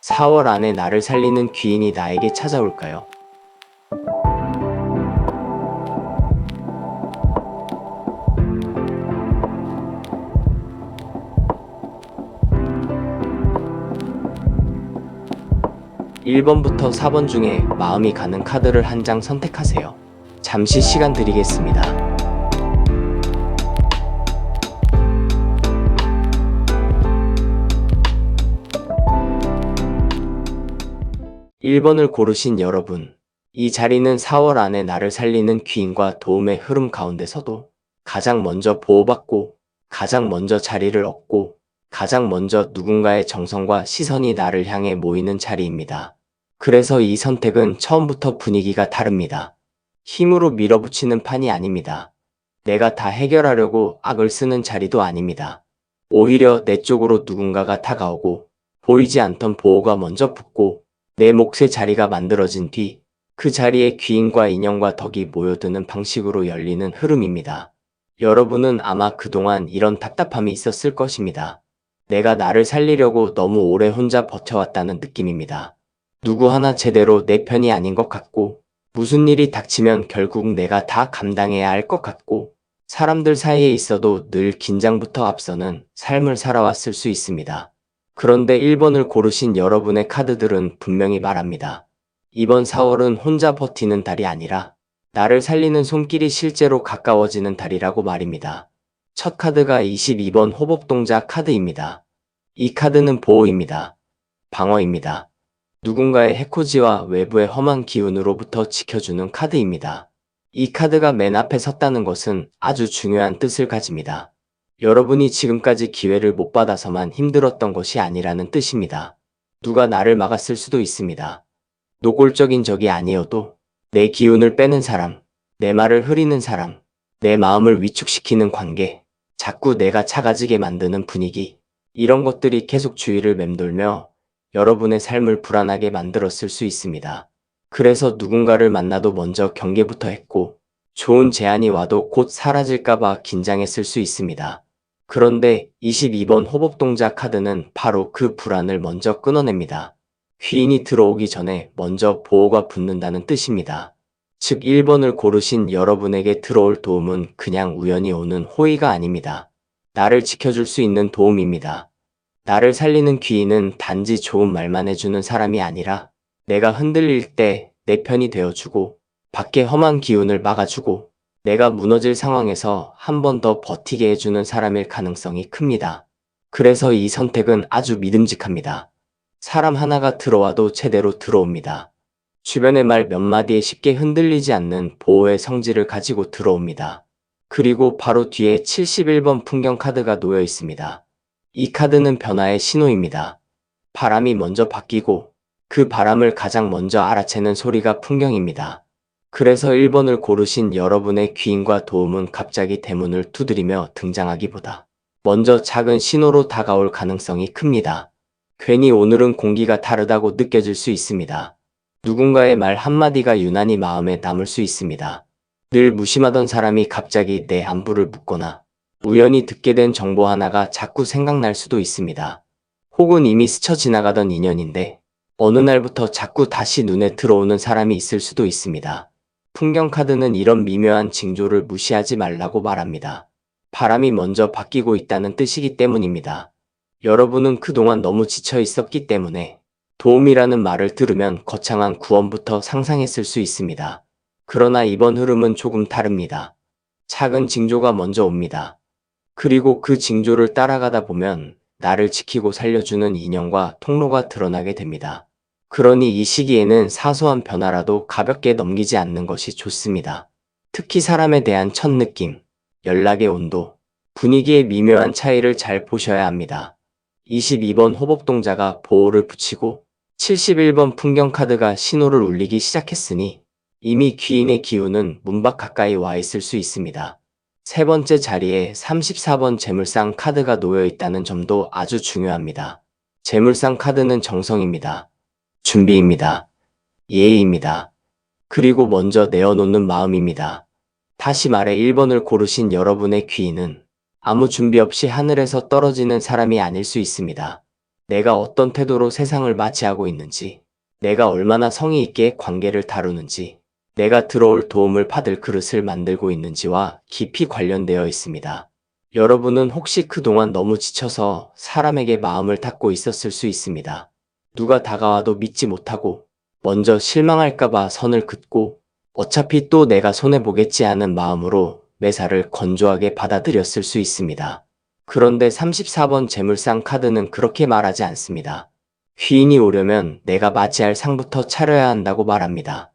4월 안에 나를 살리는 귀인이 나에게 찾아올까요? 1번부터 4번 중에 마음이 가는 카드를 한 장 선택하세요. 잠시 시간 드리겠습니다. (1번을) 고르신 여러분, 이 자리는 4월 안에 나를 살리는 귀인과 도움의 흐름 가운데서도 가장 먼저 보호받고, 가장 먼저 자리를 얻고, 가장 먼저 누군가의 정성과 시선이 나를 향해 모이는 자리입니다. 그래서 이 선택은 처음부터 분위기가 다릅니다. 힘으로 밀어붙이는 판이 아닙니다. 내가 다 해결하려고 악을 쓰는 자리도 아닙니다. 오히려 내 쪽으로 누군가가 다가오고 보이지 않던 보호가 먼저 붙고 내 몫의 자리가 만들어진 뒤 그 자리에 귀인과 인연과 덕이 모여드는 방식으로 열리는 흐름입니다. 여러분은 아마 그동안 이런 답답함이 있었을 것입니다. 내가 나를 살리려고 너무 오래 혼자 버텨왔다는 느낌입니다. 누구 하나 제대로 내 편이 아닌 것 같고, 무슨 일이 닥치면 결국 내가 다 감당해야 할 것 같고, 사람들 사이에 있어도 늘 긴장부터 앞서는 삶을 살아왔을 수 있습니다. 그런데 1번을 고르신 여러분의 카드들은 분명히 말합니다. 이번 4월은 혼자 버티는 달이 아니라 나를 살리는 손길이 실제로 가까워지는 달이라고 말입니다. 첫 카드가 22번 호복동자 카드입니다. 이 카드는 보호입니다. 방어입니다. 누군가의 해코지와 외부의 험한 기운으로부터 지켜주는 카드입니다. 이 카드가 맨 앞에 섰다는 것은 아주 중요한 뜻을 가집니다. 여러분이 지금까지 기회를 못 받아서만 힘들었던 것이 아니라는 뜻입니다. 누가 나를 막았을 수도 있습니다. 노골적인 적이 아니어도 내 기운을 빼는 사람, 내 말을 흐리는 사람, 내 마음을 위축시키는 관계, 자꾸 내가 작아지게 만드는 분위기, 이런 것들이 계속 주위를 맴돌며 여러분의 삶을 불안하게 만들었을 수 있습니다. 그래서 누군가를 만나도 먼저 경계부터 했고, 좋은 제안이 와도 곧 사라질까봐 긴장했을 수 있습니다. 그런데 22번 호복동자 카드는 바로 그 불안을 먼저 끊어냅니다. 귀인이 들어오기 전에 먼저 보호가 붙는다는 뜻입니다. 즉 1번을 고르신 여러분에게 들어올 도움은 그냥 우연히 오는 호의가 아닙니다. 나를 지켜줄 수 있는 도움입니다. 나를 살리는 귀인은 단지 좋은 말만 해주는 사람이 아니라 내가 흔들릴 때 내 편이 되어주고 밖에 험한 기운을 막아주고 내가 무너질 상황에서 한 번 더 버티게 해주는 사람일 가능성이 큽니다. 그래서 이 선택은 아주 믿음직합니다. 사람 하나가 들어와도 제대로 들어옵니다. 주변의 말 몇 마디에 쉽게 흔들리지 않는 보호의 성질을 가지고 들어옵니다. 그리고 바로 뒤에 71번 풍경 카드가 놓여 있습니다. 이 카드는 변화의 신호입니다. 바람이 먼저 바뀌고 그 바람을 가장 먼저 알아채는 소리가 풍경입니다. 그래서 1번을 고르신 여러분의 귀인과 도움은 갑자기 대문을 두드리며 등장하기보다 먼저 작은 신호로 다가올 가능성이 큽니다. 괜히 오늘은 공기가 다르다고 느껴질 수 있습니다. 누군가의 말 한마디가 유난히 마음에 남을 수 있습니다. 늘 무심하던 사람이 갑자기 내 안부를 묻거나 우연히 듣게 된 정보 하나가 자꾸 생각날 수도 있습니다. 혹은 이미 스쳐 지나가던 인연인데 어느 날부터 자꾸 다시 눈에 들어오는 사람이 있을 수도 있습니다. 풍경 카드는 이런 미묘한 징조를 무시하지 말라고 말합니다. 바람이 먼저 바뀌고 있다는 뜻이기 때문입니다. 여러분은 그동안 너무 지쳐 있었기 때문에 도움이라는 말을 들으면 거창한 구원부터 상상했을 수 있습니다. 그러나 이번 흐름은 조금 다릅니다. 작은 징조가 먼저 옵니다. 그리고 그 징조를 따라가다 보면 나를 지키고 살려주는 인연과 통로가 드러나게 됩니다. 그러니 이 시기에는 사소한 변화라도 가볍게 넘기지 않는 것이 좋습니다. 특히 사람에 대한 첫 느낌, 연락의 온도, 분위기의 미묘한 차이를 잘 보셔야 합니다. 22번 호복동자가 보호를 붙이고 71번 풍경카드가 신호를 울리기 시작했으니 이미 귀인의 기운은 문 밖 가까이 와 있을 수 있습니다. 세 번째 자리에 34번 재물상 카드가 놓여 있다는 점도 아주 중요합니다. 재물상 카드는 정성입니다. 준비입니다. 예의입니다. 그리고 먼저 내어놓는 마음입니다. 다시 말해 1번을 고르신 여러분의 귀인은 아무 준비 없이 하늘에서 떨어지는 사람이 아닐 수 있습니다. 내가 어떤 태도로 세상을 맞이하고 있는지, 내가 얼마나 성의 있게 관계를 다루는지, 내가 들어올 도움을 받을 그릇을 만들고 있는지와 깊이 관련되어 있습니다. 여러분은 혹시 그동안 너무 지쳐서 사람에게 마음을 닫고 있었을 수 있습니다. 누가 다가와도 믿지 못하고 먼저 실망할까봐 선을 긋고 어차피 또 내가 손해보겠지 하는 마음으로 매사를 건조하게 받아들였을 수 있습니다. 그런데 34번 재물상 카드는 그렇게 말하지 않습니다. 귀인이 오려면 내가 맞이할 상부터 차려야 한다고 말합니다.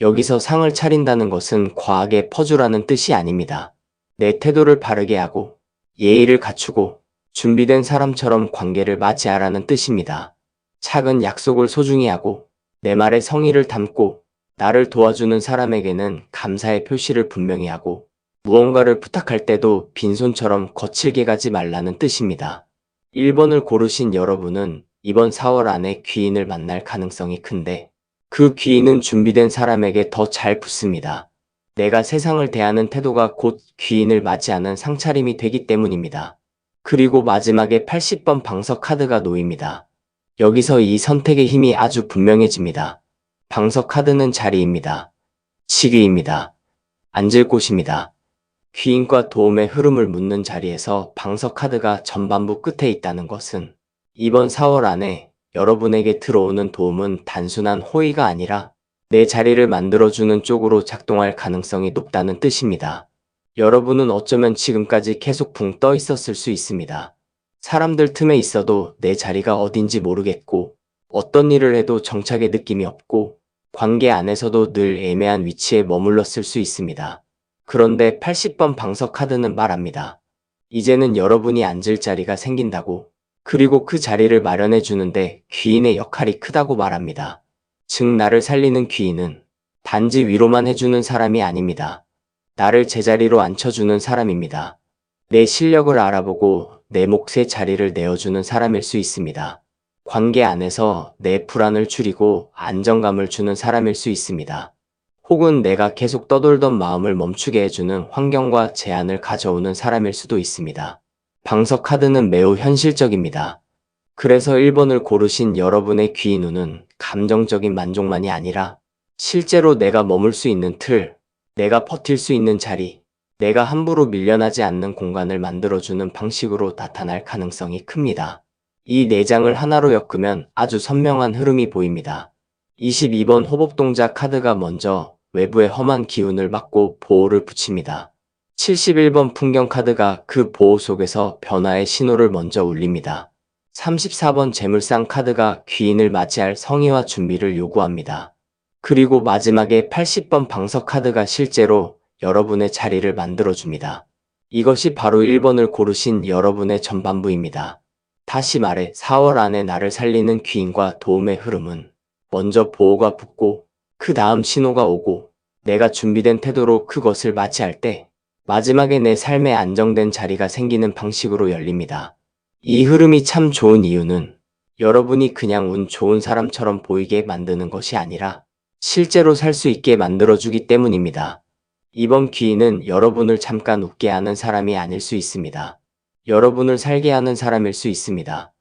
여기서 상을 차린다는 것은 과하게 퍼주라는 뜻이 아닙니다. 내 태도를 바르게 하고 예의를 갖추고 준비된 사람처럼 관계를 맞이하라는 뜻입니다. 작은 약속을 소중히 하고 내 말에 성의를 담고 나를 도와주는 사람에게는 감사의 표시를 분명히 하고 무언가를 부탁할 때도 빈손처럼 거칠게 가지 말라는 뜻입니다. 1번을 고르신 여러분은 이번 4월 안에 귀인을 만날 가능성이 큰데 그 귀인은 준비된 사람에게 더 잘 붙습니다. 내가 세상을 대하는 태도가 곧 귀인을 맞이하는 상차림이 되기 때문입니다. 그리고 마지막에 80번 방석 카드가 놓입니다. 여기서 이 선택의 힘이 아주 분명해집니다. 방석 카드는 자리입니다. 시기입니다. 앉을 곳입니다. 귀인과 도움의 흐름을 묻는 자리에서 방석 카드가 전반부 끝에 있다는 것은 이번 4월 안에 여러분에게 들어오는 도움은 단순한 호의가 아니라 내 자리를 만들어주는 쪽으로 작동할 가능성이 높다는 뜻입니다. 여러분은 어쩌면 지금까지 계속 붕 떠 있었을 수 있습니다. 사람들 틈에 있어도 내 자리가 어딘지 모르겠고 어떤 일을 해도 정착의 느낌이 없고 관계 안에서도 늘 애매한 위치에 머물렀을 수 있습니다. 그런데 80번 방석 카드는 말합니다. 이제는 여러분이 앉을 자리가 생긴다고, 그리고 그 자리를 마련해 주는데 귀인의 역할이 크다고 말합니다. 즉 나를 살리는 귀인은 단지 위로만 해주는 사람이 아닙니다. 나를 제자리로 앉혀주는 사람입니다. 내 실력을 알아보고 내 몫의 자리를 내어주는 사람일 수 있습니다. 관계 안에서 내 불안을 줄이고 안정감을 주는 사람일 수 있습니다. 혹은 내가 계속 떠돌던 마음을 멈추게 해주는 환경과 제안을 가져오는 사람일 수도 있습니다. 방석 카드는 매우 현실적입니다. 그래서 1번을 고르신 여러분의 귀인 운은 감정적인 만족만이 아니라 실제로 내가 머물 수 있는 틀, 내가 버틸 수 있는 자리, 내가 함부로 밀려나지 않는 공간을 만들어주는 방식으로 나타날 가능성이 큽니다. 이 4장을 하나로 엮으면 아주 선명한 흐름이 보입니다. 22번 호복동자 카드가 먼저 외부의 험한 기운을 막고 보호를 붙입니다. 71번 풍경 카드가 그 보호 속에서 변화의 신호를 먼저 울립니다. 34번 재물상 카드가 귀인을 맞이할 성의와 준비를 요구합니다. 그리고 마지막에 80번 방석 카드가 실제로 여러분의 자리를 만들어줍니다. 이것이 바로 1번을 고르신 여러분의 전반부입니다. 다시 말해 4월 안에 나를 살리는 귀인과 도움의 흐름은 먼저 보호가 붙고 그 다음 신호가 오고 내가 준비된 태도로 그것을 맞이할 때 마지막에 내 삶에 안정된 자리가 생기는 방식으로 열립니다. 이 흐름이 참 좋은 이유는 여러분이 그냥 운 좋은 사람처럼 보이게 만드는 것이 아니라 실제로 살 수 있게 만들어주기 때문입니다. 이번 귀인은 여러분을 잠깐 웃게 하는 사람이 아닐 수 있습니다. 여러분을 살게 하는 사람일 수 있습니다.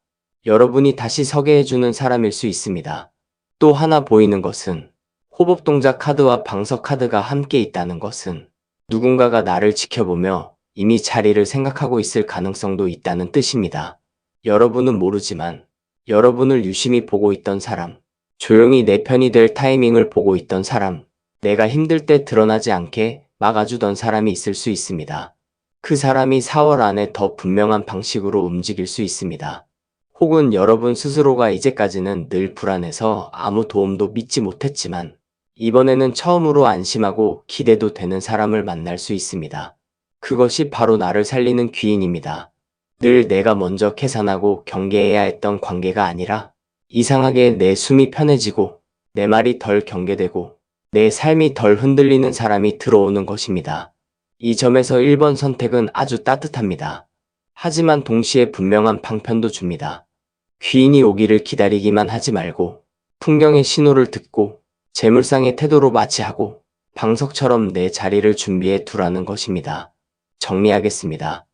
여러분이 다시 서게 해주는 사람일 수 있습니다. 또 하나 보이는 것은 호복동자 카드와 방석 카드가 함께 있다는 것은 누군가가 나를 지켜보며 이미 자리를 생각하고 있을 가능성도 있다는 뜻입니다. 여러분은 모르지만 여러분을 유심히 보고 있던 사람, 조용히 내 편이 될 타이밍을 보고 있던 사람, 내가 힘들 때 드러나지 않게 막아주던 사람이 있을 수 있습니다. 그 사람이 4월 안에 더 분명한 방식으로 움직일 수 있습니다. 혹은 여러분 스스로가 이제까지는 늘 불안해서 아무 도움도 믿지 못했지만 이번에는 처음으로 안심하고 기대도 되는 사람을 만날 수 있습니다. 그것이 바로 나를 살리는 귀인입니다. 늘 내가 먼저 계산하고 경계해야 했던 관계가 아니라 이상하게 내 숨이 편해지고 내 말이 덜 경계되고 내 삶이 덜 흔들리는 사람이 들어오는 것입니다. 이 점에서 1번 선택은 아주 따뜻합니다. 하지만 동시에 분명한 방편도 줍니다. 귀인이 오기를 기다리기만 하지 말고 풍경의 신호를 듣고 재물상의 태도로 맞이하고 방석처럼 내 자리를 준비해 두라는 것입니다. 정리하겠습니다.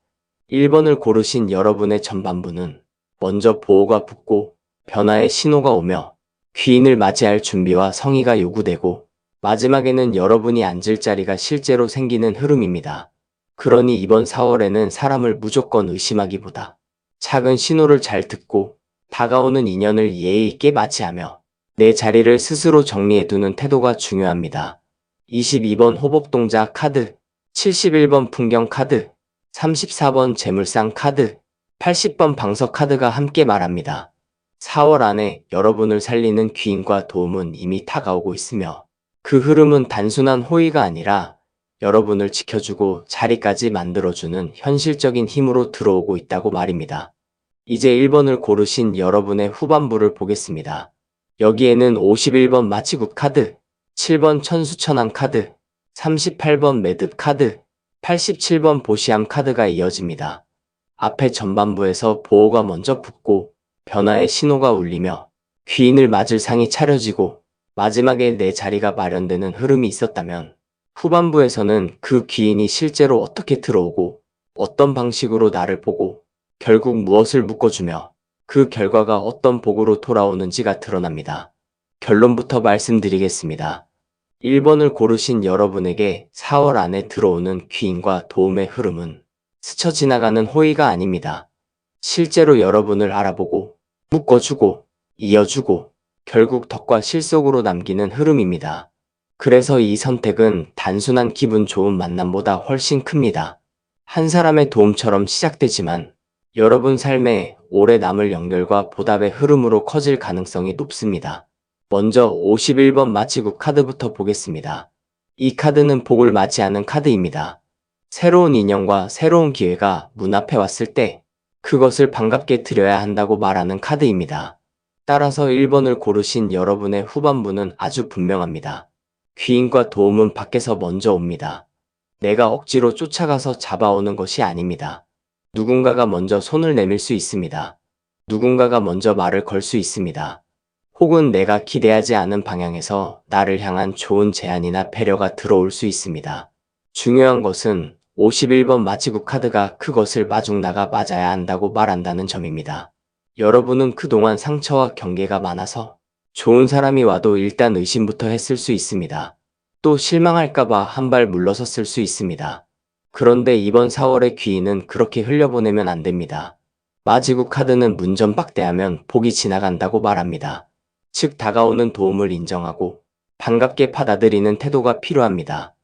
1번을 고르신 여러분의 전반부는 먼저 보호가 붙고 변화의 신호가 오며 귀인을 맞이할 준비와 성의가 요구되고 마지막에는 여러분이 앉을 자리가 실제로 생기는 흐름입니다. 그러니 이번 4월에는 사람을 무조건 의심하기보다 작은 신호를 잘 듣고 다가오는 인연을 예의 있게 맞이하며 내 자리를 스스로 정리해두는 태도가 중요합니다. 22번 호복동자 카드, 71번 풍경 카드, 34번 재물상 카드, 80번 방석 카드가 함께 말합니다. 4월 안에 여러분을 살리는 귀인과 도움은 이미 다가오고 있으며 그 흐름은 단순한 호의가 아니라 여러분을 지켜주고 자리까지 만들어주는 현실적인 힘으로 들어오고 있다고 말입니다. 이제 1번을 고르신 여러분의 후반부를 보겠습니다. 여기에는 51번 마치국 카드, 7번 천수천왕 카드, 38번 매듭 카드, 87번 보시함 카드가 이어집니다. 앞에 전반부에서 보호가 먼저 붙고 변화의 신호가 울리며 귀인을 맞을 상이 차려지고 마지막에 내 자리가 마련되는 흐름이 있었다면 후반부에서는 그 귀인이 실제로 어떻게 들어오고 어떤 방식으로 나를 보고 결국 무엇을 묶어주며 그 결과가 어떤 복으로 돌아오는지가 드러납니다. 결론부터 말씀드리겠습니다. 1번을 고르신 여러분에게 4월 안에 들어오는 귀인과 도움의 흐름은 스쳐 지나가는 호의가 아닙니다. 실제로 여러분을 알아보고 묶어주고 이어주고 결국 덕과 실속으로 남기는 흐름입니다. 그래서 이 선택은 단순한 기분 좋은 만남보다 훨씬 큽니다. 한 사람의 도움처럼 시작되지만 여러분 삶에 오래 남을 연결과 보답의 흐름으로 커질 가능성이 높습니다. 먼저 51번 마치국 카드부터 보겠습니다. 이 카드는 복을 맞이하는 카드입니다. 새로운 인연과 새로운 기회가 문 앞에 왔을 때 그것을 반갑게 드려야 한다고 말하는 카드입니다. 따라서 1번을 고르신 여러분의 후반부는 아주 분명합니다. 귀인과 도움은 밖에서 먼저 옵니다. 내가 억지로 쫓아가서 잡아오는 것이 아닙니다. 누군가가 먼저 손을 내밀 수 있습니다. 누군가가 먼저 말을 걸 수 있습니다. 혹은 내가 기대하지 않은 방향에서 나를 향한 좋은 제안이나 배려가 들어올 수 있습니다. 중요한 것은 51번 마치국 카드가 그것을 마중나가 맞아야 한다고 말한다는 점입니다. 여러분은 그동안 상처와 경계가 많아서 좋은 사람이 와도 일단 의심부터 했을 수 있습니다. 또 실망할까봐 한 발 물러섰을 수 있습니다. 그런데 이번 4월의 귀인은 그렇게 흘려보내면 안 됩니다. 마지국 카드는 문전박대하면 복이 지나간다고 말합니다. 즉 다가오는 도움을 인정하고 반갑게 받아들이는 태도가 필요합니다.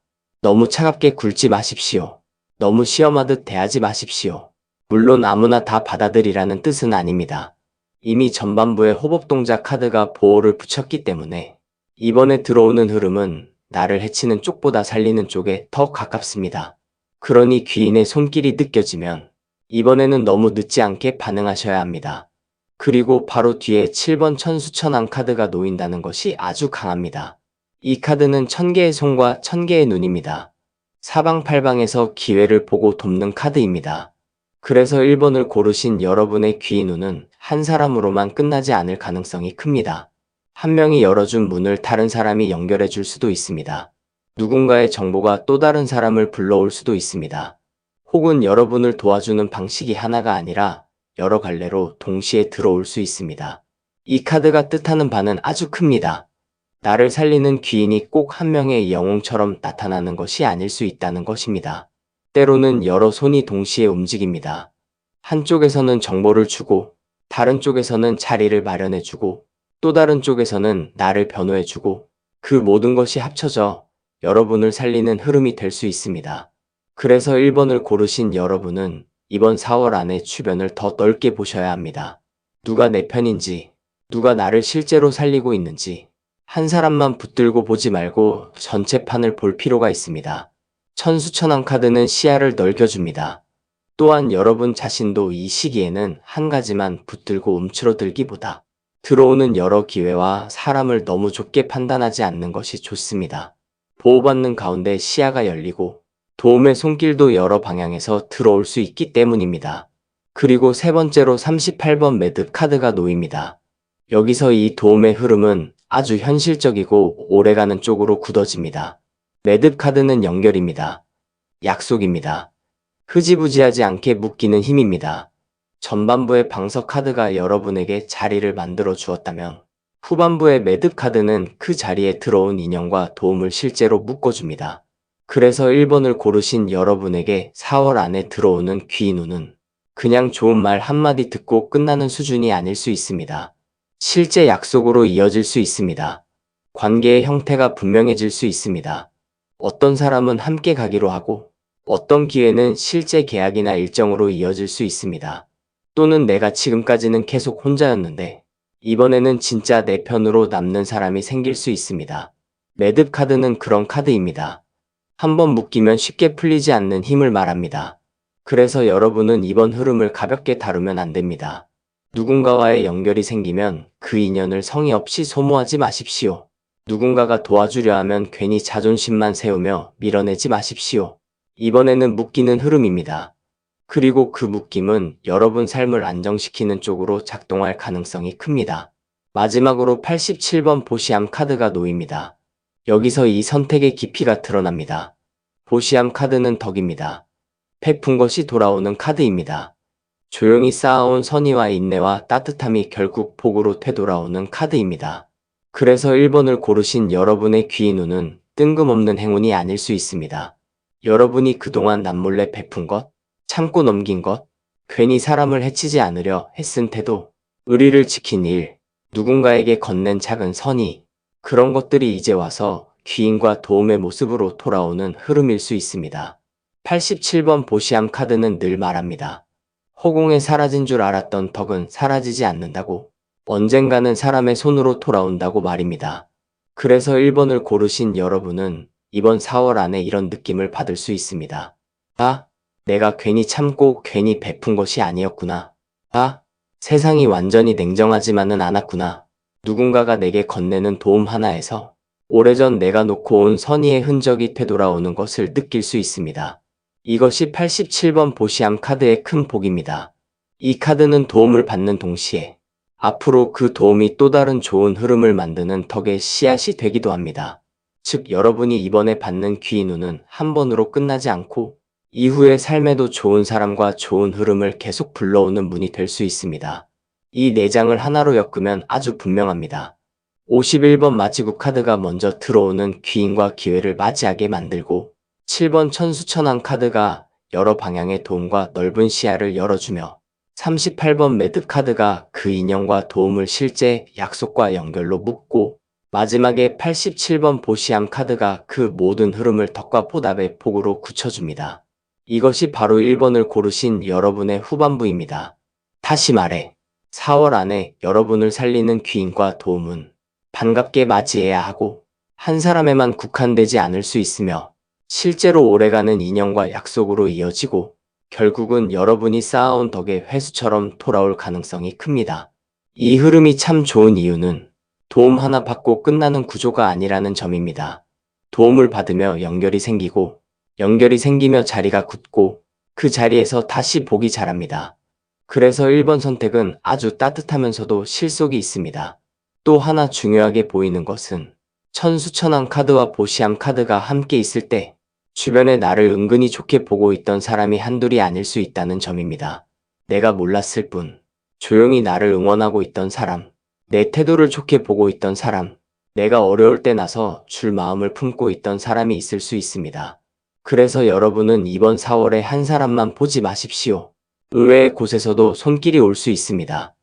너무 차갑게 굴지 마십시오. 너무 시험하듯 대하지 마십시오. 물론 아무나 다 받아들이라는 뜻은 아닙니다. 이미 전반부에 호법동자 카드가 보호를 붙였기 때문에 이번에 들어오는 흐름은 나를 해치는 쪽보다 살리는 쪽에 더 가깝습니다. 그러니 귀인의 손길이 느껴지면 이번에는 너무 늦지 않게 반응하셔야 합니다. 그리고 바로 뒤에 7번 천수천왕 카드가 놓인다는 것이 아주 강합니다. 이 카드는 1000개의 손과 1000개의 눈입니다. 사방팔방에서 기회를 보고 돕는 카드입니다. 그래서 1번을 고르신 여러분의 귀 눈은 한 사람으로만 끝나지 않을 가능성이 큽니다. 한 명이 열어준 문을 다른 사람이 연결해 줄 수도 있습니다. 누군가의 정보가 또 다른 사람을 불러올 수도 있습니다. 혹은 여러분을 도와주는 방식이 하나가 아니라 여러 갈래로 동시에 들어올 수 있습니다. 이 카드가 뜻하는 바는 아주 큽니다. 나를 살리는 귀인이 꼭 한 명의 영웅처럼 나타나는 것이 아닐 수 있다는 것입니다. 때로는 여러 손이 동시에 움직입니다. 한쪽에서는 정보를 주고 다른 쪽에서는 자리를 마련해주고 또 다른 쪽에서는 나를 변호해주고 그 모든 것이 합쳐져 여러분을 살리는 흐름이 될 수 있습니다. 그래서 1번을 고르신 여러분은 이번 4월 안에 주변을 더 넓게 보셔야 합니다. 누가 내 편인지, 누가 나를 실제로 살리고 있는지 한 사람만 붙들고 보지 말고 전체 판을 볼 필요가 있습니다. 천수천왕 카드는 시야를 넓혀줍니다. 또한 여러분 자신도 이 시기에는 한 가지만 붙들고 움츠러들기보다 들어오는 여러 기회와 사람을 너무 좁게 판단하지 않는 것이 좋습니다. 보호받는 가운데 시야가 열리고 도움의 손길도 여러 방향에서 들어올 수 있기 때문입니다. 그리고 세 번째로 38번 매듭 카드가 놓입니다. 여기서 이 도움의 흐름은 아주 현실적이고 오래가는 쪽으로 굳어집니다. 매듭 카드는 연결입니다. 약속입니다. 흐지부지하지 않게 묶이는 힘입니다. 전반부의 방석 카드가 여러분에게 자리를 만들어 주었다면 후반부의 매듭 카드는 그 자리에 들어온 인연과 도움을 실제로 묶어줍니다. 그래서 1번을 고르신 여러분에게 4월 안에 들어오는 귀인운은 그냥 좋은 말 한마디 듣고 끝나는 수준이 아닐 수 있습니다. 실제 약속으로 이어질 수 있습니다. 관계의 형태가 분명해질 수 있습니다. 어떤 사람은 함께 가기로 하고 어떤 기회는 실제 계약이나 일정으로 이어질 수 있습니다. 또는 내가 지금까지는 계속 혼자였는데 이번에는 진짜 내 편으로 남는 사람이 생길 수 있습니다. 매듭 카드는 그런 카드입니다. 한번 묶이면 쉽게 풀리지 않는 힘을 말합니다. 그래서 여러분은 이번 흐름을 가볍게 다루면 안 됩니다. 누군가와의 연결이 생기면 그 인연을 성의 없이 소모하지 마십시오. 누군가가 도와주려 하면 괜히 자존심만 세우며 밀어내지 마십시오. 이번에는 묶이는 흐름입니다. 그리고 그 묶임은 여러분 삶을 안정시키는 쪽으로 작동할 가능성이 큽니다. 마지막으로 87번 보시암 카드가 놓입니다. 여기서 이 선택의 깊이가 드러납니다. 보시암 카드는 덕입니다. 베푼 것이 돌아오는 카드입니다. 조용히 쌓아온 선의와 인내와 따뜻함이 결국 복으로 되돌아오는 카드입니다. 그래서 1번을 고르신 여러분의 귀인운은 뜬금없는 행운이 아닐 수 있습니다. 여러분이 그동안 남몰래 베푼 것, 참고 넘긴 것, 괜히 사람을 해치지 않으려 애쓴 태도, 의리를 지킨 일, 누군가에게 건넨 작은 선의, 그런 것들이 이제 와서 귀인과 도움의 모습으로 돌아오는 흐름일 수 있습니다. 87번 보시암 카드는 늘 말합니다. 허공에 사라진 줄 알았던 덕은 사라지지 않는다고, 언젠가는 사람의 손으로 돌아온다고 말입니다. 그래서 1번을 고르신 여러분은 이번 4월 안에 이런 느낌을 받을 수 있습니다. 아, 내가 괜히 참고 괜히 베푼 것이 아니었구나. 아, 세상이 완전히 냉정하지만은 않았구나. 누군가가 내게 건네는 도움 하나에서 오래전 내가 놓고 온 선의의 흔적이 되돌아오는 것을 느낄 수 있습니다. 이것이 87번 보시암 카드의 큰 복입니다. 이 카드는 도움을 받는 동시에 앞으로 그 도움이 또 다른 좋은 흐름을 만드는 덕의 씨앗이 되기도 합니다. 즉 여러분이 이번에 받는 귀인운은 한 번으로 끝나지 않고 이후의 삶에도 좋은 사람과 좋은 흐름을 계속 불러오는 문이 될 수 있습니다. 이 4장을 하나로 엮으면 아주 분명합니다. 51번 마지국 카드가 먼저 들어오는 귀인과 기회를 맞이하게 만들고 7번 천수천왕 카드가 여러 방향의 도움과 넓은 시야를 열어주며 38번 매듭 카드가 그 인연과 도움을 실제 약속과 연결로 묶고 마지막에 87번 보시암 카드가 그 모든 흐름을 덕과 보답의 복으로 굳혀줍니다. 이것이 바로 1번을 고르신 여러분의 후반부입니다. 다시 말해 4월 안에 여러분을 살리는 귀인과 도움은 반갑게 맞이해야 하고 한 사람에만 국한되지 않을 수 있으며 실제로 오래가는 인연과 약속으로 이어지고 결국은 여러분이 쌓아온 덕의 회수처럼 돌아올 가능성이 큽니다. 이 흐름이 참 좋은 이유는 도움 하나 받고 끝나는 구조가 아니라는 점입니다. 도움을 받으며 연결이 생기고 연결이 생기며 자리가 굳고 그 자리에서 다시 복이 자랍니다. 그래서 1번 선택은 아주 따뜻하면서도 실속이 있습니다. 또 하나 중요하게 보이는 것은 천수천왕 카드와 보시암 카드가 함께 있을 때 주변에 나를 은근히 좋게 보고 있던 사람이 한둘이 아닐 수 있다는 점입니다. 내가 몰랐을 뿐 조용히 나를 응원하고 있던 사람, 내 태도를 좋게 보고 있던 사람, 내가 어려울 때 나서 줄 마음을 품고 있던 사람이 있을 수 있습니다. 그래서 여러분은 이번 4월에 한 사람만 보지 마십시오. 의외의 곳에서도 손길이 올 수 있습니다.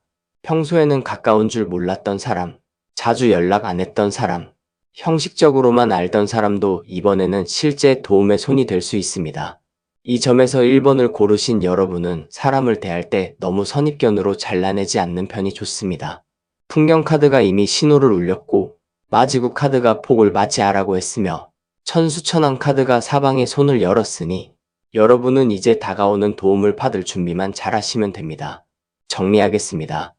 평소에는 가까운 줄 몰랐던 사람, 자주 연락 안 했던 사람, 형식적으로만 알던 사람도 이번에는 실제 도움의 손이 될 수 있습니다. 이 점에서 1번을 고르신 여러분은 사람을 대할 때 너무 선입견으로 잘라내지 않는 편이 좋습니다. 풍경 카드가 이미 신호를 울렸고 마지국 카드가 폭을 맞이하라고 했으며 천수천왕 카드가 사방에 손을 열었으니 여러분은 이제 다가오는 도움을 받을 준비만 잘 하시면 됩니다. 정리하겠습니다.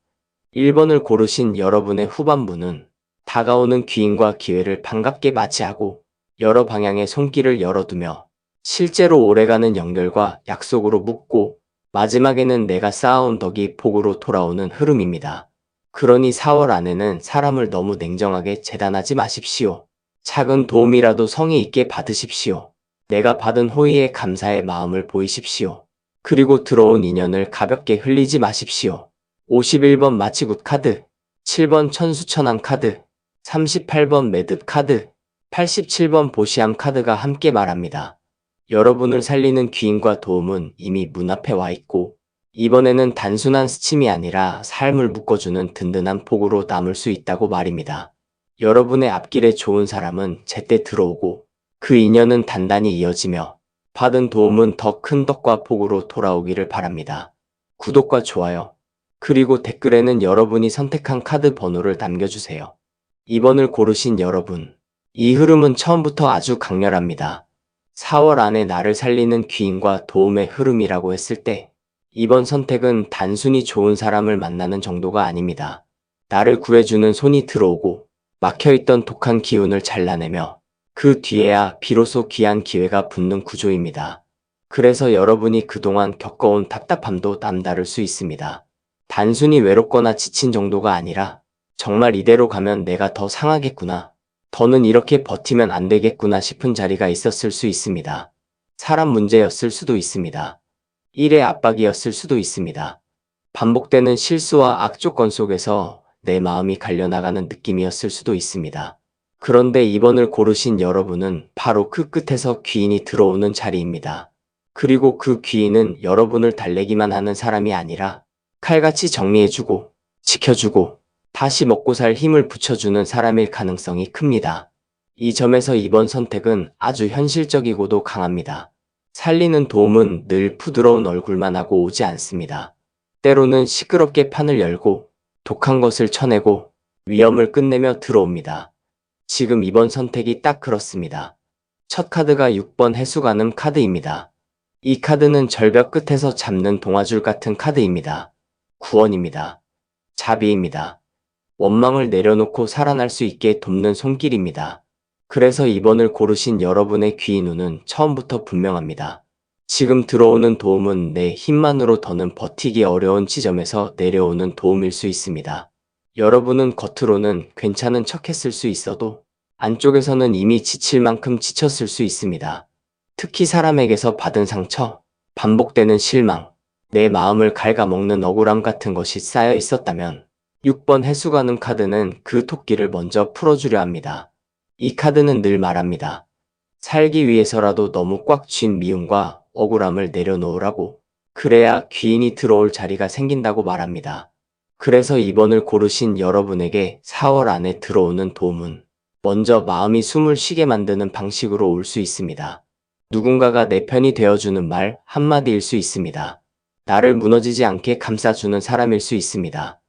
1번을 고르신 여러분의 후반부는 다가오는 귀인과 기회를 반갑게 맞이하고 여러 방향의 손길을 열어두며 실제로 오래가는 연결과 약속으로 묶고 마지막에는 내가 쌓아온 덕이 복으로 돌아오는 흐름입니다. 그러니 4월 안에는 사람을 너무 냉정하게 재단하지 마십시오. 작은 도움이라도 성의 있게 받으십시오. 내가 받은 호의에 감사의 마음을 보이십시오. 그리고 들어온 인연을 가볍게 흘리지 마십시오. 51번 마치굿 카드, 7번 천수천왕 카드, 38번 매듭 카드, 87번 보시함 카드가 함께 말합니다. 여러분을 살리는 귀인과 도움은 이미 문 앞에 와 있고, 이번에는 단순한 스침이 아니라 삶을 묶어주는 든든한 폭으로 남을 수 있다고 말입니다. 여러분의 앞길에 좋은 사람은 제때 들어오고, 그 인연은 단단히 이어지며 받은 도움은 더 큰 덕과 복으로 돌아오기를 바랍니다. 구독과 좋아요, 그리고 댓글에는 여러분이 선택한 카드 번호를 남겨주세요. 2번을 고르신 여러분, 이 흐름은 처음부터 아주 강렬합니다. 4월 안에 나를 살리는 귀인과 도움의 흐름이라고 했을 때 이번 선택은 단순히 좋은 사람을 만나는 정도가 아닙니다. 나를 구해주는 손이 들어오고 막혀있던 독한 기운을 잘라내며 그 뒤에야 비로소 귀한 기회가 붙는 구조입니다. 그래서 여러분이 그동안 겪어온 답답함도 남다를 수 있습니다. 단순히 외롭거나 지친 정도가 아니라 정말 이대로 가면 내가 더 상하겠구나, 더는 이렇게 버티면 안 되겠구나 싶은 자리가 있었을 수 있습니다. 사람 문제였을 수도 있습니다. 일의 압박이었을 수도 있습니다. 반복되는 실수와 악조건 속에서 내 마음이 갈려나가는 느낌이었을 수도 있습니다. 그런데 2번을 고르신 여러분은 바로 그 끝에서 귀인이 들어오는 자리입니다. 그리고 그 귀인은 여러분을 달래기만 하는 사람이 아니라 칼같이 정리해주고 지켜주고 다시 먹고 살 힘을 붙여주는 사람일 가능성이 큽니다. 이 점에서 이번 선택은 아주 현실적이고도 강합니다. 살리는 도움은 늘 부드러운 얼굴만 하고 오지 않습니다. 때로는 시끄럽게 판을 열고 독한 것을 쳐내고 위험을 끝내며 들어옵니다. 지금 이번 선택이 딱 그렇습니다. 첫 카드가 6번 해수가늠 카드입니다. 이 카드는 절벽 끝에서 잡는 동아줄 같은 카드입니다. 구원입니다. 자비입니다. 원망을 내려놓고 살아날 수 있게 돕는 손길입니다. 그래서 2번을 고르신 여러분의 귀의 눈은 처음부터 분명합니다. 지금 들어오는 도움은 내 힘만으로 더는 버티기 어려운 지점에서 내려오는 도움일 수 있습니다. 여러분은 겉으로는 괜찮은 척 했을 수 있어도 안쪽에서는 이미 지칠 만큼 지쳤을 수 있습니다. 특히 사람에게서 받은 상처, 반복되는 실망, 내 마음을 갉아먹는 억울함 같은 것이 쌓여 있었다면 6번 해수가는 카드는 그 토끼를 먼저 풀어주려 합니다. 이 카드는 늘 말합니다. 살기 위해서라도 너무 꽉 쥔 미움과 억울함을 내려놓으라고. 그래야 귀인이 들어올 자리가 생긴다고 말합니다. 그래서 2번을 고르신 여러분에게 4월 안에 들어오는 도움은 먼저 마음이 숨을 쉬게 만드는 방식으로 올 수 있습니다. 누군가가 내 편이 되어주는 말 한마디일 수 있습니다. 나를 무너지지 않게 감싸주는 사람일 수 있습니다.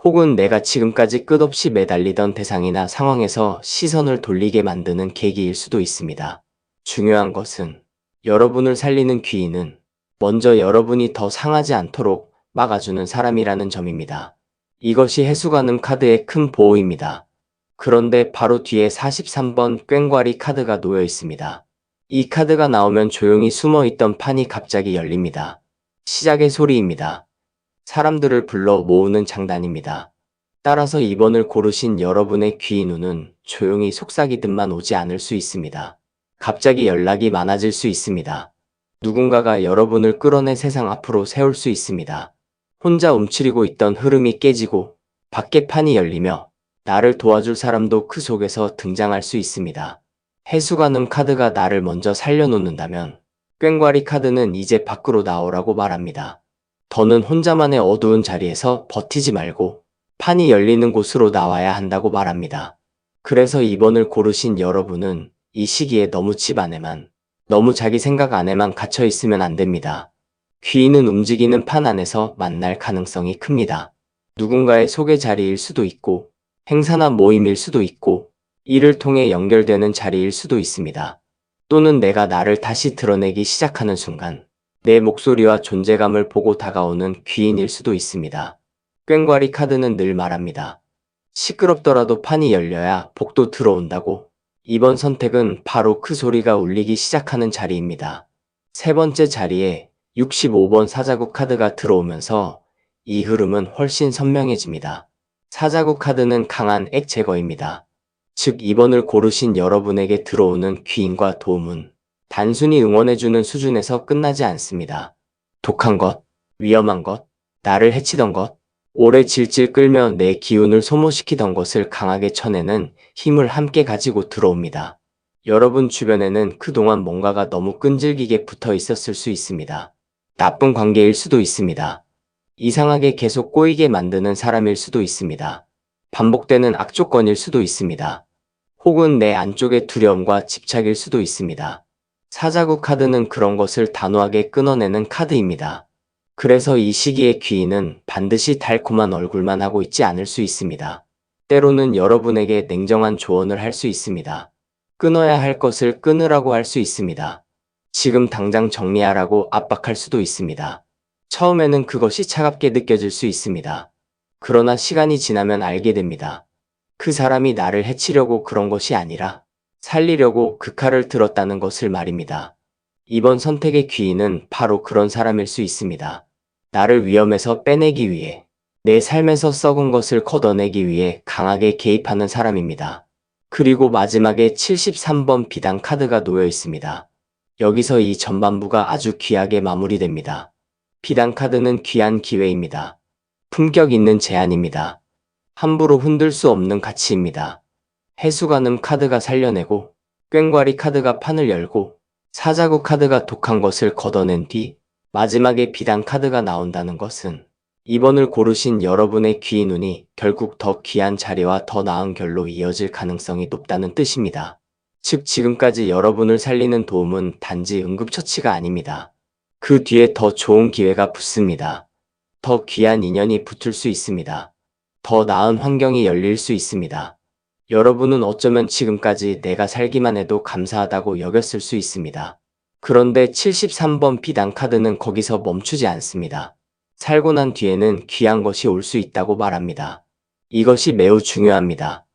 혹은 내가 지금까지 끝없이 매달리던 대상이나 상황에서 시선을 돌리게 만드는 계기일 수도 있습니다. 중요한 것은 여러분을 살리는 귀인은 먼저 여러분이 더 상하지 않도록 막아주는 사람이라는 점입니다. 이것이 해수가는 카드의 큰 보호입니다. 그런데 바로 뒤에 43번 꽹과리 카드가 놓여 있습니다. 이 카드가 나오면 조용히 숨어있던 판이 갑자기 열립니다. 시작의 소리입니다. 사람들을 불러 모으는 장단입니다. 따라서 2번을 고르신 여러분의 귀의 눈은 조용히 속삭이듯만 오지 않을 수 있습니다. 갑자기 연락이 많아질 수 있습니다. 누군가가 여러분을 끌어내 세상 앞으로 세울 수 있습니다. 혼자 움츠리고 있던 흐름이 깨지고 밖에 판이 열리며 나를 도와줄 사람도 그 속에서 등장할 수 있습니다. 해수가늠 카드가 나를 먼저 살려놓는다면 꽹과리 카드는 이제 밖으로 나오라고 말합니다. 더는 혼자만의 어두운 자리에서 버티지 말고 판이 열리는 곳으로 나와야 한다고 말합니다. 그래서 2번을 고르신 여러분은 이 시기에 너무 집 안에만, 너무 자기 생각 안에만 갇혀 있으면 안 됩니다. 귀인은 움직이는 판 안에서 만날 가능성이 큽니다. 누군가의 소개 자리일 수도 있고, 행사나 모임일 수도 있고, 이를 통해 연결되는 자리일 수도 있습니다. 또는 내가 나를 다시 드러내기 시작하는 순간, 내 목소리와 존재감을 보고 다가오는 귀인일 수도 있습니다. 꽹과리 카드는 늘 말합니다. 시끄럽더라도 판이 열려야 복도 들어온다고. 이번 선택은 바로 그 소리가 울리기 시작하는 자리입니다. 세 번째 자리에 65번 사자국 카드가 들어오면서 이 흐름은 훨씬 선명해집니다. 사자국 카드는 강한 액 제거입니다. 즉 2번을 고르신 여러분에게 들어오는 귀인과 도움은 단순히 응원해주는 수준에서 끝나지 않습니다. 독한 것, 위험한 것, 나를 해치던 것, 오래 질질 끌며 내 기운을 소모시키던 것을 강하게 쳐내는 힘을 함께 가지고 들어옵니다. 여러분 주변에는 그동안 뭔가가 너무 끈질기게 붙어 있었을 수 있습니다. 나쁜 관계일 수도 있습니다. 이상하게 계속 꼬이게 만드는 사람일 수도 있습니다. 반복되는 악조건일 수도 있습니다. 혹은 내 안쪽의 두려움과 집착일 수도 있습니다. 사자구 카드는 그런 것을 단호하게 끊어내는 카드입니다. 그래서 이 시기의 귀인은 반드시 달콤한 얼굴만 하고 있지 않을 수 있습니다. 때로는 여러분에게 냉정한 조언을 할 수 있습니다. 끊어야 할 것을 끊으라고 할 수 있습니다. 지금 당장 정리하라고 압박할 수도 있습니다. 처음에는 그것이 차갑게 느껴질 수 있습니다. 그러나 시간이 지나면 알게 됩니다. 그 사람이 나를 해치려고 그런 것이 아니라 살리려고 그 칼을 들었다는 것을 말입니다. 이번 선택의 귀인은 바로 그런 사람일 수 있습니다. 나를 위험에서 빼내기 위해, 내 삶에서 썩은 것을 걷어내기 위해 강하게 개입하는 사람입니다. 그리고 마지막에 73번 비단 카드가 놓여 있습니다. 여기서 이 전반부가 아주 귀하게 마무리됩니다. 비단 카드는 귀한 기회입니다. 품격 있는 제안입니다. 함부로 흔들 수 없는 가치입니다. 해수가늠 카드가 살려내고, 꽹과리 카드가 판을 열고, 사자구 카드가 독한 것을 걷어낸 뒤 마지막에 비단 카드가 나온다는 것은 이번을 고르신 여러분의 귀인 운이 결국 더 귀한 자리와 더 나은 결로 이어질 가능성이 높다는 뜻입니다. 즉 지금까지 여러분을 살리는 도움은 단지 응급처치가 아닙니다. 그 뒤에 더 좋은 기회가 붙습니다. 더 귀한 인연이 붙을 수 있습니다. 더 나은 환경이 열릴 수 있습니다. 여러분은 어쩌면 지금까지 내가 살기만 해도 감사하다고 여겼을 수 있습니다. 그런데 73번 비단 카드는 거기서 멈추지 않습니다. 살고 난 뒤에는 귀한 것이 올 수 있다고 말합니다. 이것이 매우 중요합니다.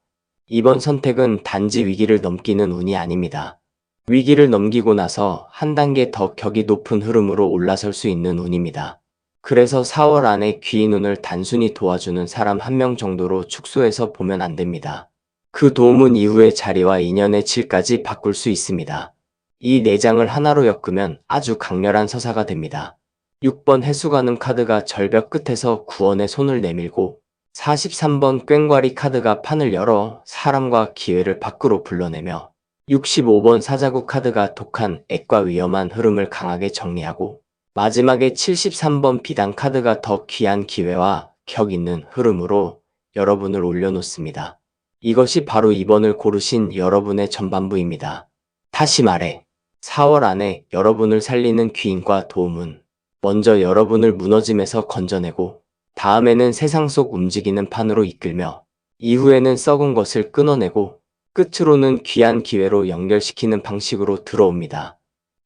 이번 선택은 단지 위기를 넘기는 운이 아닙니다. 위기를 넘기고 나서 한 단계 더 격이 높은 흐름으로 올라설 수 있는 운입니다. 그래서 4월 안에 귀인 운을 단순히 도와주는 사람 한 명 정도로 축소해서 보면 안 됩니다. 그 도움은 이후의 자리와 인연의 질까지 바꿀 수 있습니다. 이 4장을 하나로 엮으면 아주 강렬한 서사가 됩니다. 6번 해수가는 카드가 절벽 끝에서 구원의 손을 내밀고 43번 꽹과리 카드가 판을 열어 사람과 기회를 밖으로 불러내며 65번 사자구 카드가 독한 액과 위험한 흐름을 강하게 정리하고 마지막에 73번 비단 카드가 더 귀한 기회와 격 있는 흐름으로 여러분을 올려놓습니다. 이것이 바로 이번을 고르신 여러분의 전반부입니다. 다시 말해 4월 안에 여러분을 살리는 귀인과 도움은 먼저 여러분을 무너짐에서 건져내고 다음에는 세상 속 움직이는 판으로 이끌며 이후에는 썩은 것을 끊어내고 끝으로는 귀한 기회로 연결시키는 방식으로 들어옵니다.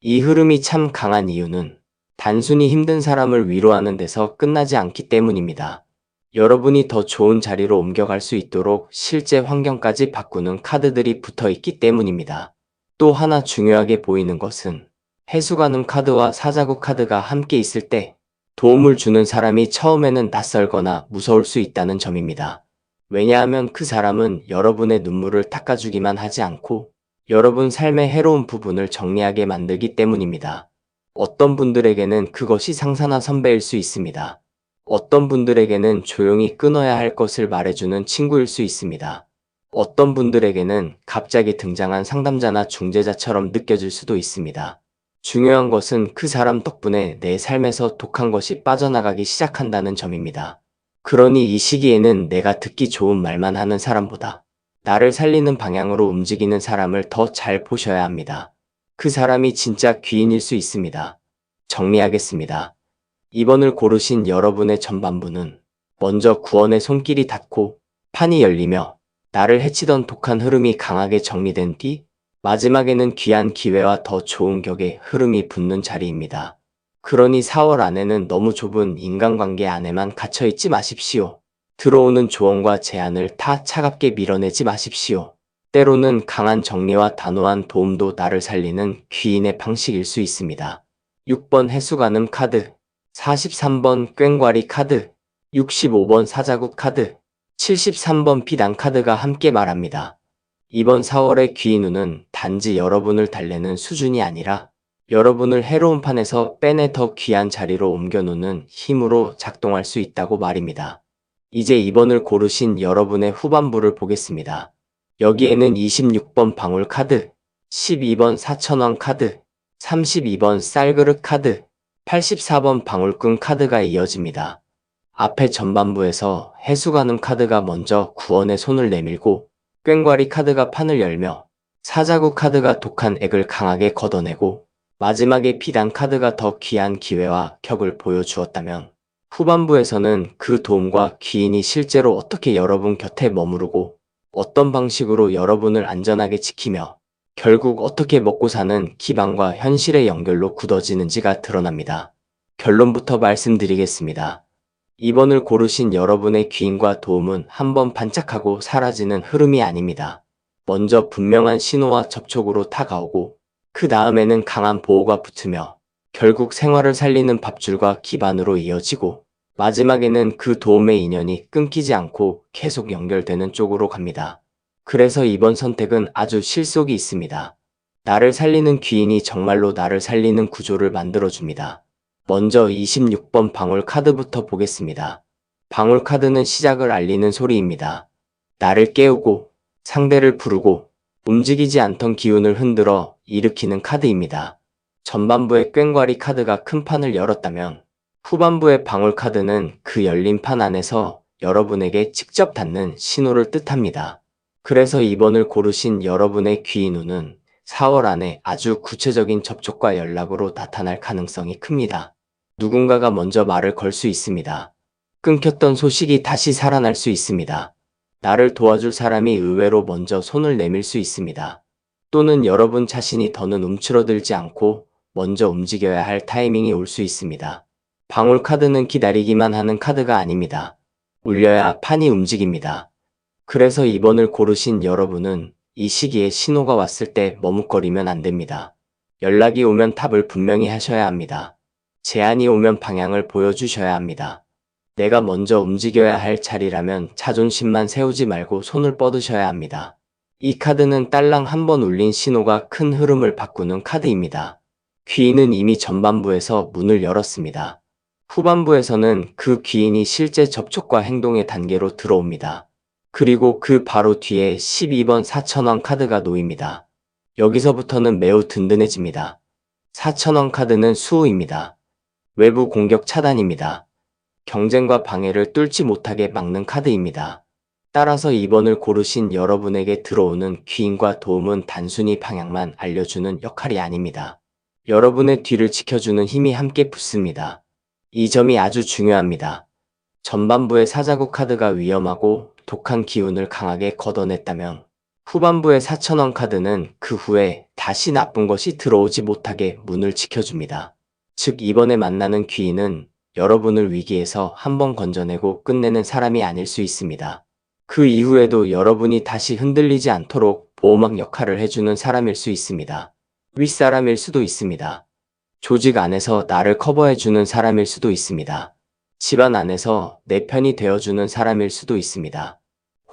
이 흐름이 참 강한 이유는 단순히 힘든 사람을 위로하는 데서 끝나지 않기 때문입니다. 여러분이 더 좋은 자리로 옮겨갈 수 있도록 실제 환경까지 바꾸는 카드들이 붙어 있기 때문입니다. 또 하나 중요하게 보이는 것은 해수가늠 카드와 사자구 카드가 함께 있을 때 도움을 주는 사람이 처음에는 낯설거나 무서울 수 있다는 점입니다. 왜냐하면 그 사람은 여러분의 눈물을 닦아주기만 하지 않고 여러분 삶의 해로운 부분을 정리하게 만들기 때문입니다. 어떤 분들에게는 그것이 상사나 선배일 수 있습니다. 어떤 분들에게는 조용히 끊어야 할 것을 말해주는 친구일 수 있습니다. 어떤 분들에게는 갑자기 등장한 상담자나 중재자처럼 느껴질 수도 있습니다. 중요한 것은 그 사람 덕분에 내 삶에서 독한 것이 빠져나가기 시작한다는 점입니다. 그러니 이 시기에는 내가 듣기 좋은 말만 하는 사람보다 나를 살리는 방향으로 움직이는 사람을 더 잘 보셔야 합니다. 그 사람이 진짜 귀인일 수 있습니다. 정리하겠습니다. 이번을 고르신 여러분의 전반부는 먼저 구원의 손길이 닿고 판이 열리며 나를 해치던 독한 흐름이 강하게 정리된 뒤 마지막에는 귀한 기회와 더 좋은 격의 흐름이 붙는 자리입니다. 그러니 4월 안에는 너무 좁은 인간관계 안에만 갇혀있지 마십시오. 들어오는 조언과 제안을 다 차갑게 밀어내지 마십시오. 때로는 강한 정리와 단호한 도움도 나를 살리는 귀인의 방식일 수 있습니다. 6번 해수가늠 카드, 43번 꽹과리 카드, 65번 사자국 카드, 73번 비단 카드가 함께 말합니다. 이번 4월의 귀인 운은 단지 여러분을 달래는 수준이 아니라 여러분을 해로운 판에서 빼내 더 귀한 자리로 옮겨놓는 힘으로 작동할 수 있다고 말입니다. 이제 2번을 고르신 여러분의 후반부를 보겠습니다. 여기에는 26번 방울 카드, 12번 4,000원 카드, 32번 쌀그릇 카드, 84번 방울꾼 카드가 이어집니다. 앞에 전반부에서 해수가늠 카드가 먼저 구원의 손을 내밀고 꽹과리 카드가 판을 열며 사자구 카드가 독한 액을 강하게 걷어내고 마지막에 비단 카드가 더 귀한 기회와 격을 보여주었다면 후반부에서는 그 도움과 귀인이 실제로 어떻게 여러분 곁에 머무르고 어떤 방식으로 여러분을 안전하게 지키며 결국 어떻게 먹고 사는 기반과 현실의 연결로 굳어지는지가 드러납니다. 결론부터 말씀드리겠습니다. 2번을 고르신 여러분의 귀인과 도움은 한번 반짝하고 사라지는 흐름이 아닙니다. 먼저 분명한 신호와 접촉으로 다가오고 그 다음에는 강한 보호가 붙으며 결국 생활을 살리는 밥줄과 기반으로 이어지고 마지막에는 그 도움의 인연이 끊기지 않고 계속 연결되는 쪽으로 갑니다. 그래서 이번 선택은 아주 실속이 있습니다. 나를 살리는 귀인이 정말로 나를 살리는 구조를 만들어줍니다. 먼저 26번 방울 카드부터 보겠습니다. 방울 카드는 시작을 알리는 소리입니다. 나를 깨우고 상대를 부르고 움직이지 않던 기운을 흔들어 일으키는 카드입니다. 전반부의 꽹과리 카드가 큰 판을 열었다면 후반부의 방울 카드는 그 열린 판 안에서 여러분에게 직접 닿는 신호를 뜻합니다. 그래서 2번을 고르신 여러분의 귀인 운은 4월 안에 아주 구체적인 접촉과 연락으로 나타날 가능성이 큽니다. 누군가가 먼저 말을 걸 수 있습니다. 끊겼던 소식이 다시 살아날 수 있습니다. 나를 도와줄 사람이 의외로 먼저 손을 내밀 수 있습니다. 또는 여러분 자신이 더는 움츠러들지 않고 먼저 움직여야 할 타이밍이 올 수 있습니다. 방울 카드는 기다리기만 하는 카드가 아닙니다. 울려야 판이 움직입니다. 그래서 2번을 고르신 여러분은 이 시기에 신호가 왔을 때 머뭇거리면 안 됩니다. 연락이 오면 답을 분명히 하셔야 합니다. 제안이 오면 방향을 보여주셔야 합니다. 내가 먼저 움직여야 할 자리라면 자존심만 세우지 말고 손을 뻗으셔야 합니다. 이 카드는 딸랑 한 번 울린 신호가 큰 흐름을 바꾸는 카드입니다. 귀인은 이미 전반부에서 문을 열었습니다. 후반부에서는 그 귀인이 실제 접촉과 행동의 단계로 들어옵니다. 그리고 그 바로 뒤에 12번 4,000원 카드가 놓입니다. 여기서부터는 매우 든든해집니다. 4,000원 카드는 수호입니다. 외부 공격 차단입니다. 경쟁과 방해를 뚫지 못하게 막는 카드입니다. 따라서 2번을 고르신 여러분에게 들어오는 귀인과 도움은 단순히 방향만 알려주는 역할이 아닙니다. 여러분의 뒤를 지켜주는 힘이 함께 붙습니다. 이 점이 아주 중요합니다. 전반부의 사자구 카드가 위험하고 독한 기운을 강하게 걷어냈다면 후반부의 4,000원 카드는 그 후에 다시 나쁜 것이 들어오지 못하게 문을 지켜줍니다. 즉 이번에 만나는 귀인은 여러분을 위기에서 한번 건져내고 끝내는 사람이 아닐 수 있습니다. 그 이후에도 여러분이 다시 흔들리지 않도록 보호막 역할을 해주는 사람일 수 있습니다. 윗사람일 수도 있습니다. 조직 안에서 나를 커버해주는 사람일 수도 있습니다. 집안 안에서 내 편이 되어주는 사람일 수도 있습니다.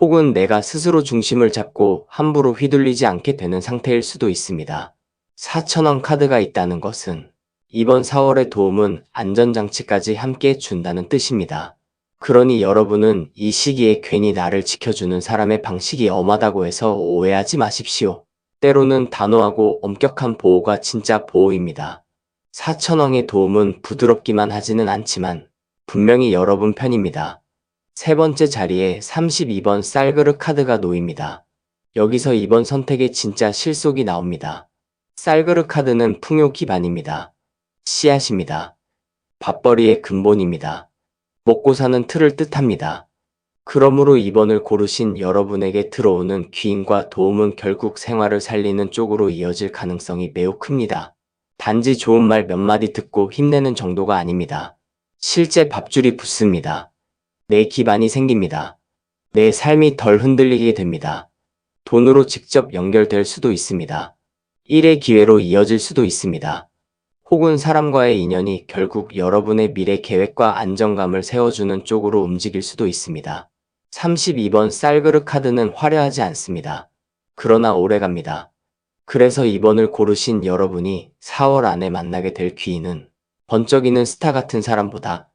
혹은 내가 스스로 중심을 잡고 함부로 휘둘리지 않게 되는 상태일 수도 있습니다. 4,000원 카드가 있다는 것은 이번 4월의 도움은 안전장치까지 함께 준다는 뜻입니다. 그러니 여러분은 이 시기에 괜히 나를 지켜주는 사람의 방식이 엄하다고 해서 오해하지 마십시오. 때로는 단호하고 엄격한 보호가 진짜 보호입니다. 4,000원의 도움은 부드럽기만 하지는 않지만 분명히 여러분 편입니다. 세 번째 자리에 32번 쌀그릇 카드가 놓입니다. 여기서 이번 선택의 진짜 실속이 나옵니다. 쌀그릇 카드는 풍요 기반입니다. 씨앗입니다. 밥벌이의 근본입니다. 먹고 사는 틀을 뜻합니다. 그러므로 2번을 고르신 여러분에게 들어오는 귀인과 도움은 결국 생활을 살리는 쪽으로 이어질 가능성이 매우 큽니다. 단지 좋은 말 몇 마디 듣고 힘내는 정도가 아닙니다. 실제 밥줄이 붙습니다. 내 기반이 생깁니다. 내 삶이 덜 흔들리게 됩니다. 돈으로 직접 연결될 수도 있습니다. 일의 기회로 이어질 수도 있습니다. 혹은 사람과의 인연이 결국 여러분의 미래 계획과 안정감을 세워주는 쪽으로 움직일 수도 있습니다. 32번 쌀그릇 카드는 화려하지 않습니다. 그러나 오래갑니다. 그래서 이번을 고르신 여러분이 4월 안에 만나게 될 귀인은 번쩍이는 스타 같은 사람보다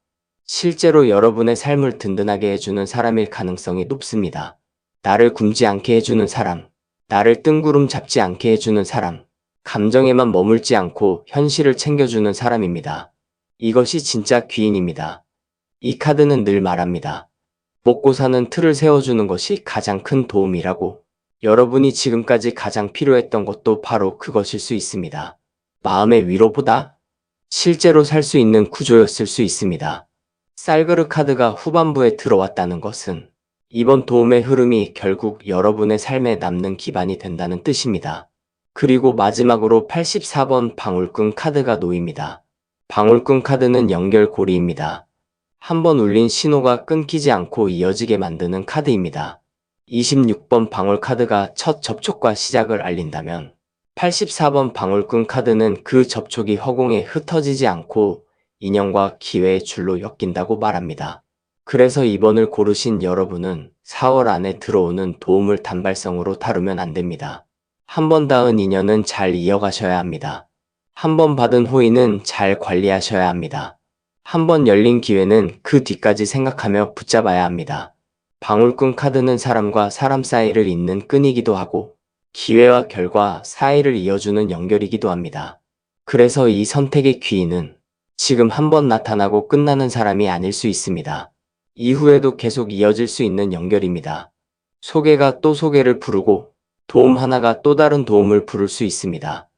실제로 여러분의 삶을 든든하게 해주는 사람일 가능성이 높습니다. 나를 굶지 않게 해주는 사람, 나를 뜬구름 잡지 않게 해주는 사람, 감정에만 머물지 않고 현실을 챙겨주는 사람입니다. 이것이 진짜 귀인입니다. 이 카드는 늘 말합니다. 먹고 사는 틀을 세워주는 것이 가장 큰 도움이라고. 여러분이 지금까지 가장 필요했던 것도 바로 그것일 수 있습니다. 마음의 위로보다 실제로 살 수 있는 구조였을 수 있습니다. 쌀그릇 카드가 후반부에 들어왔다는 것은 이번 도움의 흐름이 결국 여러분의 삶에 남는 기반이 된다는 뜻입니다. 그리고 마지막으로 84번 방울꾼 카드가 놓입니다. 방울꾼 카드는 연결고리입니다. 한번 울린 신호가 끊기지 않고 이어지게 만드는 카드입니다. 26번 방울 카드가 첫 접촉과 시작을 알린다면 84번 방울꾼 카드는 그 접촉이 허공에 흩어지지 않고 인연과 기회의 줄로 엮인다고 말합니다. 그래서 이번을 고르신 여러분은 4월 안에 들어오는 도움을 단발성으로 다루면 안 됩니다. 한 번 닿은 인연은 잘 이어가셔야 합니다. 한 번 받은 호의는 잘 관리하셔야 합니다. 한 번 열린 기회는 그 뒤까지 생각하며 붙잡아야 합니다. 방울꾼 카드는 사람과 사람 사이를 잇는 끈이기도 하고 기회와 결과 사이를 이어주는 연결이기도 합니다. 그래서 이 선택의 귀인은 지금 한 번 나타나고 끝나는 사람이 아닐 수 있습니다. 이후에도 계속 이어질 수 있는 연결입니다. 소개가 또 소개를 부르고 도움 하나가 또 다른 도움을 부를 수 있습니다.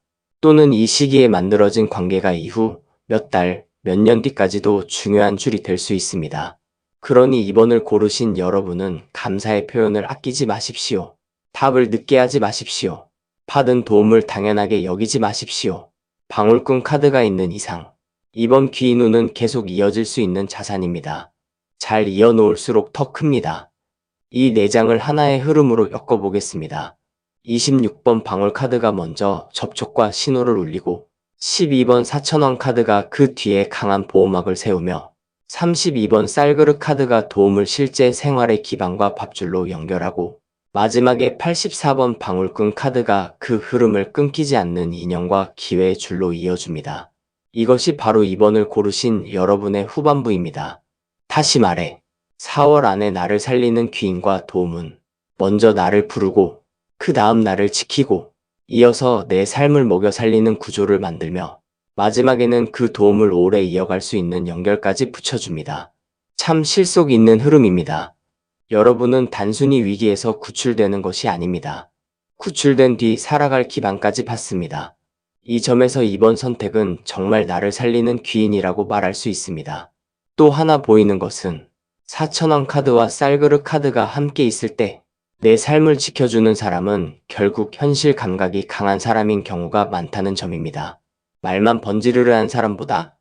또는 이 시기에 만들어진 관계가 이후 몇 달, 몇 년 뒤까지도 중요한 줄이 될 수 있습니다. 그러니 이번을 고르신 여러분은 감사의 표현을 아끼지 마십시오. 답을 늦게 하지 마십시오. 받은 도움을 당연하게 여기지 마십시오. 방울꾼 카드가 있는 이상 이번 귀인운은 계속 이어질 수 있는 자산입니다. 잘 이어놓을수록 더 큽니다. 이 4장을 하나의 흐름으로 엮어보겠습니다. 26번 방울 카드가 먼저 접촉과 신호를 울리고 12번 4,000원 카드가 그 뒤에 강한 보호막을 세우며 32번 쌀그릇 카드가 도움을 실제 생활의 기반과 밥줄로 연결하고 마지막에 84번 방울꾼 카드가 그 흐름을 끊기지 않는 인연과 기회의 줄로 이어줍니다. 이것이 바로 이번을 고르신 여러분의 후반부입니다. 다시 말해 4월 안에 나를 살리는 귀인과 도움은 먼저 나를 부르고 그 다음 나를 지키고 이어서 내 삶을 먹여 살리는 구조를 만들며 마지막에는 그 도움을 오래 이어갈 수 있는 연결까지 붙여줍니다. 참 실속 있는 흐름입니다. 여러분은 단순히 위기에서 구출되는 것이 아닙니다. 구출된 뒤 살아갈 기반까지 받습니다. 이 점에서 이번 선택은 정말 나를 살리는 귀인이라고 말할 수 있습니다. 또 하나 보이는 것은 4,000원 카드와 쌀그릇 카드가 함께 있을 때 내 삶을 지켜주는 사람은 결국 현실 감각이 강한 사람인 경우가 많다는 점입니다. 말만 번지르르한 사람보다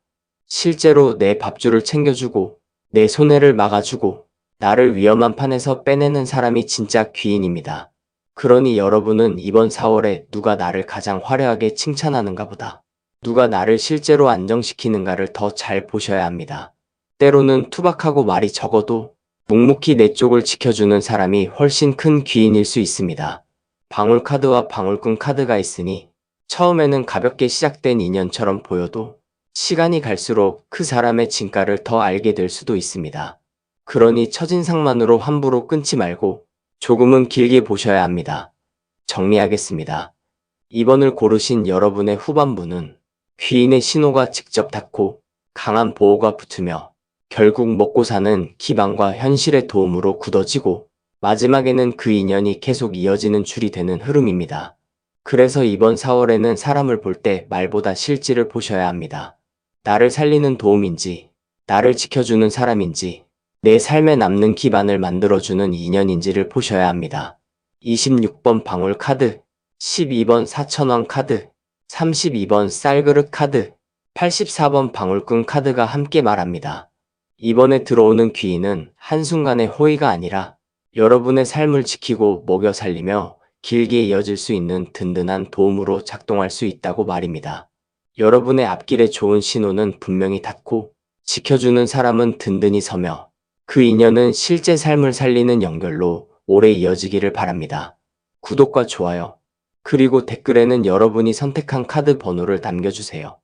실제로 내 밥줄을 챙겨주고 내 손해를 막아주고 나를 위험한 판에서 빼내는 사람이 진짜 귀인입니다. 그러니 여러분은 이번 4월에 누가 나를 가장 화려하게 칭찬하는가 보다 누가 나를 실제로 안정시키는가를 더 잘 보셔야 합니다. 때로는 투박하고 말이 적어도 묵묵히 내 쪽을 지켜주는 사람이 훨씬 큰 귀인일 수 있습니다. 방울 카드와 방울꾼 카드가 있으니 처음에는 가볍게 시작된 인연처럼 보여도 시간이 갈수록 그 사람의 진가를 더 알게 될 수도 있습니다. 그러니 첫인상만으로 함부로 끊지 말고 조금은 길게 보셔야 합니다. 정리하겠습니다. 이번을 고르신 여러분의 후반부는 귀인의 신호가 직접 닿고 강한 보호가 붙으며 결국 먹고 사는 기반과 현실의 도움으로 굳어지고 마지막에는 그 인연이 계속 이어지는 줄이 되는 흐름입니다. 그래서 이번 4월에는 사람을 볼 때 말보다 실질을 보셔야 합니다. 나를 살리는 도움인지, 나를 지켜주는 사람인지, 내 삶에 남는 기반을 만들어주는 인연인지를 보셔야 합니다. 26번 방울 카드, 12번 4,000원 카드, 32번 쌀그릇 카드, 84번 방울꾼 카드가 함께 말합니다. 이번에 들어오는 귀인은 한순간의 호의가 아니라 여러분의 삶을 지키고 먹여 살리며 길게 이어질 수 있는 든든한 도움으로 작동할 수 있다고 말입니다. 여러분의 앞길에 좋은 신호는 분명히 닿고 지켜주는 사람은 든든히 서며 그 인연은 실제 삶을 살리는 연결로 오래 이어지기를 바랍니다. 구독과 좋아요, 그리고 댓글에는 여러분이 선택한 카드 번호를 남겨주세요.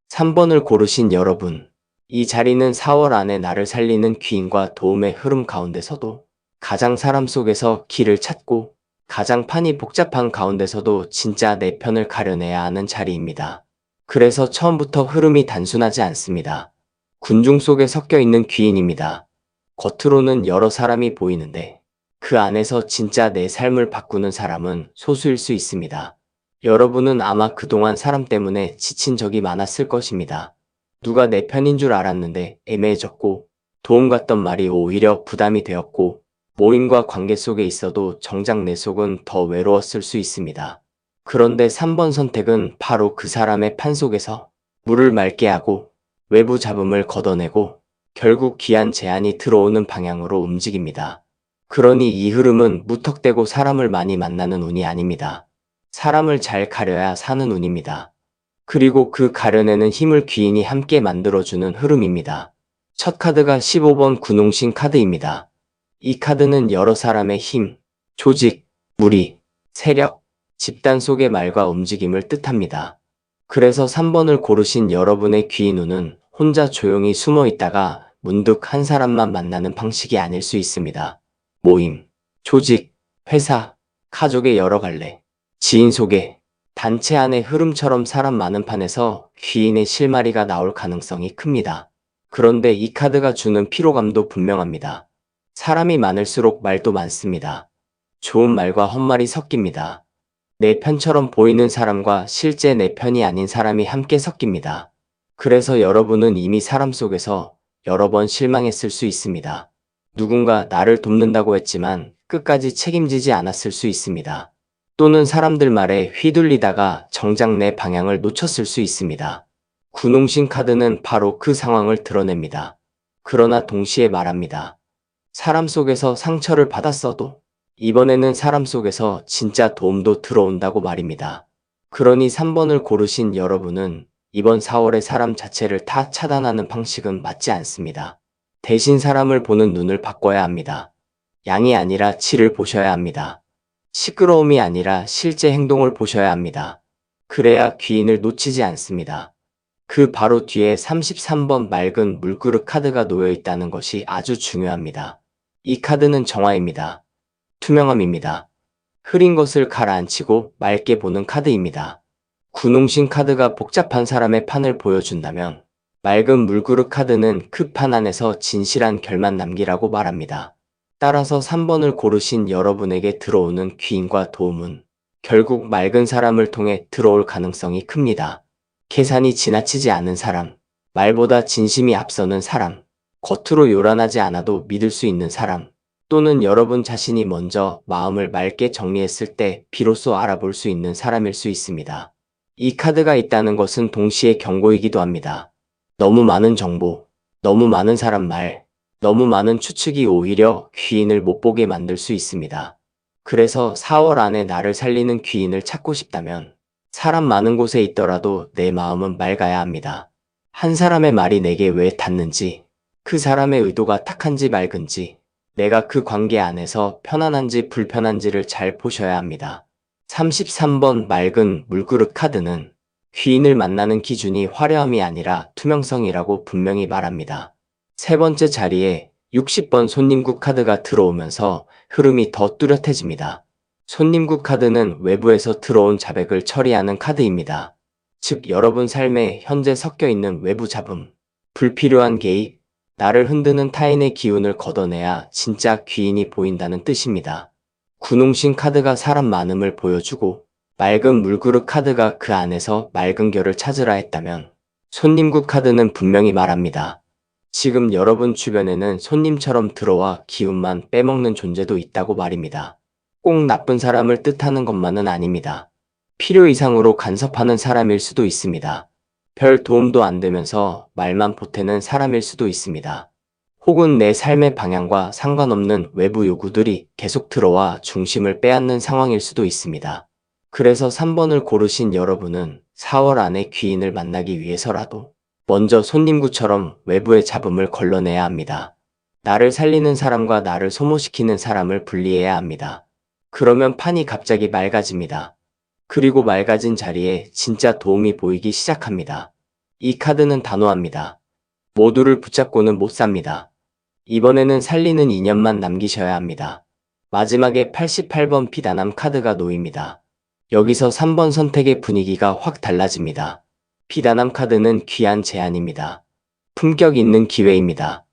3번을 고르신 여러분, 이 자리는 4월 안에 나를 살리는 귀인과 도움의 흐름 가운데서도 가장 사람 속에서 길을 찾고 가장 판이 복잡한 가운데서도 진짜 내 편을 가려내야 하는 자리입니다. 그래서 처음부터 흐름이 단순하지 않습니다. 군중 속에 섞여 있는 귀인입니다. 겉으로는 여러 사람이 보이는데 그 안에서 진짜 내 삶을 바꾸는 사람은 소수일 수 있습니다. 여러분은 아마 그동안 사람 때문에 지친 적이 많았을 것입니다. 누가 내 편인 줄 알았는데 애매해졌고 도움 같던 말이 오히려 부담이 되었고 모임과 관계 속에 있어도 정작 내 속은 더 외로웠을 수 있습니다. 그런데 3번 선택은 바로 그 사람의 판 속에서 물을 맑게 하고 외부 잡음을 걷어내고 결국 귀한 제안이 들어오는 방향으로 움직입니다. 그러니 이 흐름은 무턱대고 사람을 많이 만나는 운이 아닙니다. 사람을 잘 가려야 사는 운입니다. 그리고 그 가려내는 힘을 귀인이 함께 만들어주는 흐름입니다. 첫 카드가 15번 군웅신 카드입니다. 이 카드는 여러 사람의 힘, 조직, 무리, 세력, 집단 속의 말과 움직임을 뜻합니다. 그래서 3번을 고르신 여러분의 귀인 운은 혼자 조용히 숨어 있다가 문득 한 사람만 만나는 방식이 아닐 수 있습니다. 모임, 조직, 회사, 가족의 여러 갈래, 지인 소개, 단체 안의 흐름처럼 사람 많은 판에서 귀인의 실마리가 나올 가능성이 큽니다. 그런데 이 카드가 주는 피로감도 분명합니다. 사람이 많을수록 말도 많습니다. 좋은 말과 헛말이 섞입니다. 내 편처럼 보이는 사람과 실제 내 편이 아닌 사람이 함께 섞입니다. 그래서 여러분은 이미 사람 속에서 여러 번 실망했을 수 있습니다. 누군가 나를 돕는다고 했지만 끝까지 책임지지 않았을 수 있습니다. 또는 사람들 말에 휘둘리다가 정작 내 방향을 놓쳤을 수 있습니다. 군웅신 카드는 바로 그 상황을 드러냅니다. 그러나 동시에 말합니다. 사람 속에서 상처를 받았어도 이번에는 사람 속에서 진짜 도움도 들어온다고 말입니다. 그러니 3번을 고르신 여러분은 이번 4월의 사람 자체를 다 차단하는 방식은 맞지 않습니다. 대신 사람을 보는 눈을 바꿔야 합니다. 양이 아니라 질을 보셔야 합니다. 시끄러움이 아니라 실제 행동을 보셔야 합니다. 그래야 귀인을 놓치지 않습니다. 그 바로 뒤에 33번 맑은 물그릇 카드가 놓여 있다는 것이 아주 중요합니다. 이 카드는 정화입니다. 투명함입니다. 흐린 것을 가라앉히고 맑게 보는 카드입니다. 군웅신 카드가 복잡한 사람의 판을 보여준다면 맑은 물그릇 카드는 그 판 안에서 진실한 결만 남기라고 말합니다. 따라서 3번을 고르신 여러분에게 들어오는 귀인과 도움은 결국 맑은 사람을 통해 들어올 가능성이 큽니다. 계산이 지나치지 않은 사람, 말보다 진심이 앞서는 사람, 겉으로 요란하지 않아도 믿을 수 있는 사람, 또는 여러분 자신이 먼저 마음을 맑게 정리했을 때 비로소 알아볼 수 있는 사람일 수 있습니다. 이 카드가 있다는 것은 동시에 경고이기도 합니다. 너무 많은 정보, 너무 많은 사람 말, 너무 많은 추측이 오히려 귀인을 못 보게 만들 수 있습니다. 그래서 4월 안에 나를 살리는 귀인을 찾고 싶다면 사람 많은 곳에 있더라도 내 마음은 맑아야 합니다. 한 사람의 말이 내게 왜 닿는지, 그 사람의 의도가 탁한지 맑은지, 내가 그 관계 안에서 편안한지 불편한지를 잘 보셔야 합니다. 33번 맑은 물그릇 카드는 귀인을 만나는 기준이 화려함이 아니라 투명성이라고 분명히 말합니다. 세 번째 자리에 60번 손님국 카드가 들어오면서 흐름이 더 뚜렷해집니다. 손님국 카드는 외부에서 들어온 자백을 처리하는 카드입니다. 즉 여러분 삶에 현재 섞여 있는 외부 잡음, 불필요한 개입, 나를 흔드는 타인의 기운을 걷어내야 진짜 귀인이 보인다는 뜻입니다. 군웅신 카드가 사람 많음을 보여주고 맑은 물그릇 카드가 그 안에서 맑은 결을 찾으라 했다면 손님국 카드는 분명히 말합니다. 지금 여러분 주변에는 손님처럼 들어와 기운만 빼먹는 존재도 있다고 말입니다. 꼭 나쁜 사람을 뜻하는 것만은 아닙니다. 필요 이상으로 간섭하는 사람일 수도 있습니다. 별 도움도 안 되면서 말만 보태는 사람일 수도 있습니다. 혹은 내 삶의 방향과 상관없는 외부 요구들이 계속 들어와 중심을 빼앗는 상황일 수도 있습니다. 그래서 3번을 고르신 여러분은 4월 안에 귀인을 만나기 위해서라도 먼저 손님구처럼 외부의 잡음을 걸러내야 합니다. 나를 살리는 사람과 나를 소모시키는 사람을 분리해야 합니다. 그러면 판이 갑자기 맑아집니다. 그리고 맑아진 자리에 진짜 도움이 보이기 시작합니다. 이 카드는 단호합니다. 모두를 붙잡고는 못 삽니다. 이번에는 살리는 인연만 남기셔야 합니다. 마지막에 88번 피다남 카드가 놓입니다. 여기서 3번 선택의 분위기가 확 달라집니다. 피다남 카드는 귀한 제안입니다. 품격 있는 기회입니다.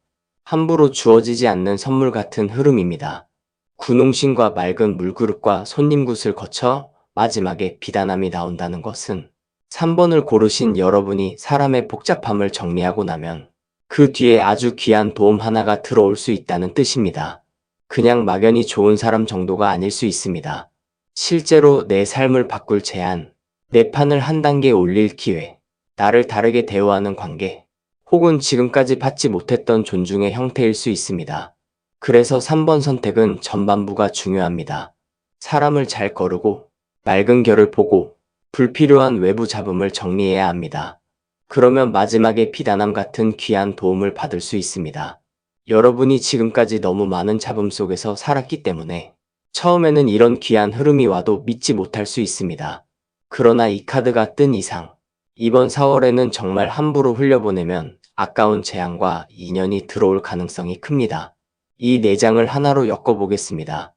함부로 주어지지 않는 선물 같은 흐름입니다. 군웅신과 맑은 물그릇과 손님굿을 거쳐 마지막에 비단함이 나온다는 것은 3번을 고르신 여러분이 사람의 복잡함을 정리하고 나면 그 뒤에 아주 귀한 도움 하나가 들어올 수 있다는 뜻입니다. 그냥 막연히 좋은 사람 정도가 아닐 수 있습니다. 실제로 내 삶을 바꿀 제안, 내 판을 한 단계 올릴 기회, 나를 다르게 대우하는 관계, 혹은 지금까지 받지 못했던 존중의 형태일 수 있습니다. 그래서 3번 선택은 전반부가 중요합니다. 사람을 잘 거르고 맑은 결을 보고 불필요한 외부 잡음을 정리해야 합니다. 그러면 마지막에 피다남 같은 귀한 도움을 받을 수 있습니다. 여러분이 지금까지 너무 많은 잡음 속에서 살았기 때문에 처음에는 이런 귀한 흐름이 와도 믿지 못할 수 있습니다. 그러나 이 카드가 뜬 이상 이번 4월에는 정말 함부로 흘려보내면 아까운 재앙과 인연이 들어올 가능성이 큽니다. 이 4장을 하나로 엮어보겠습니다.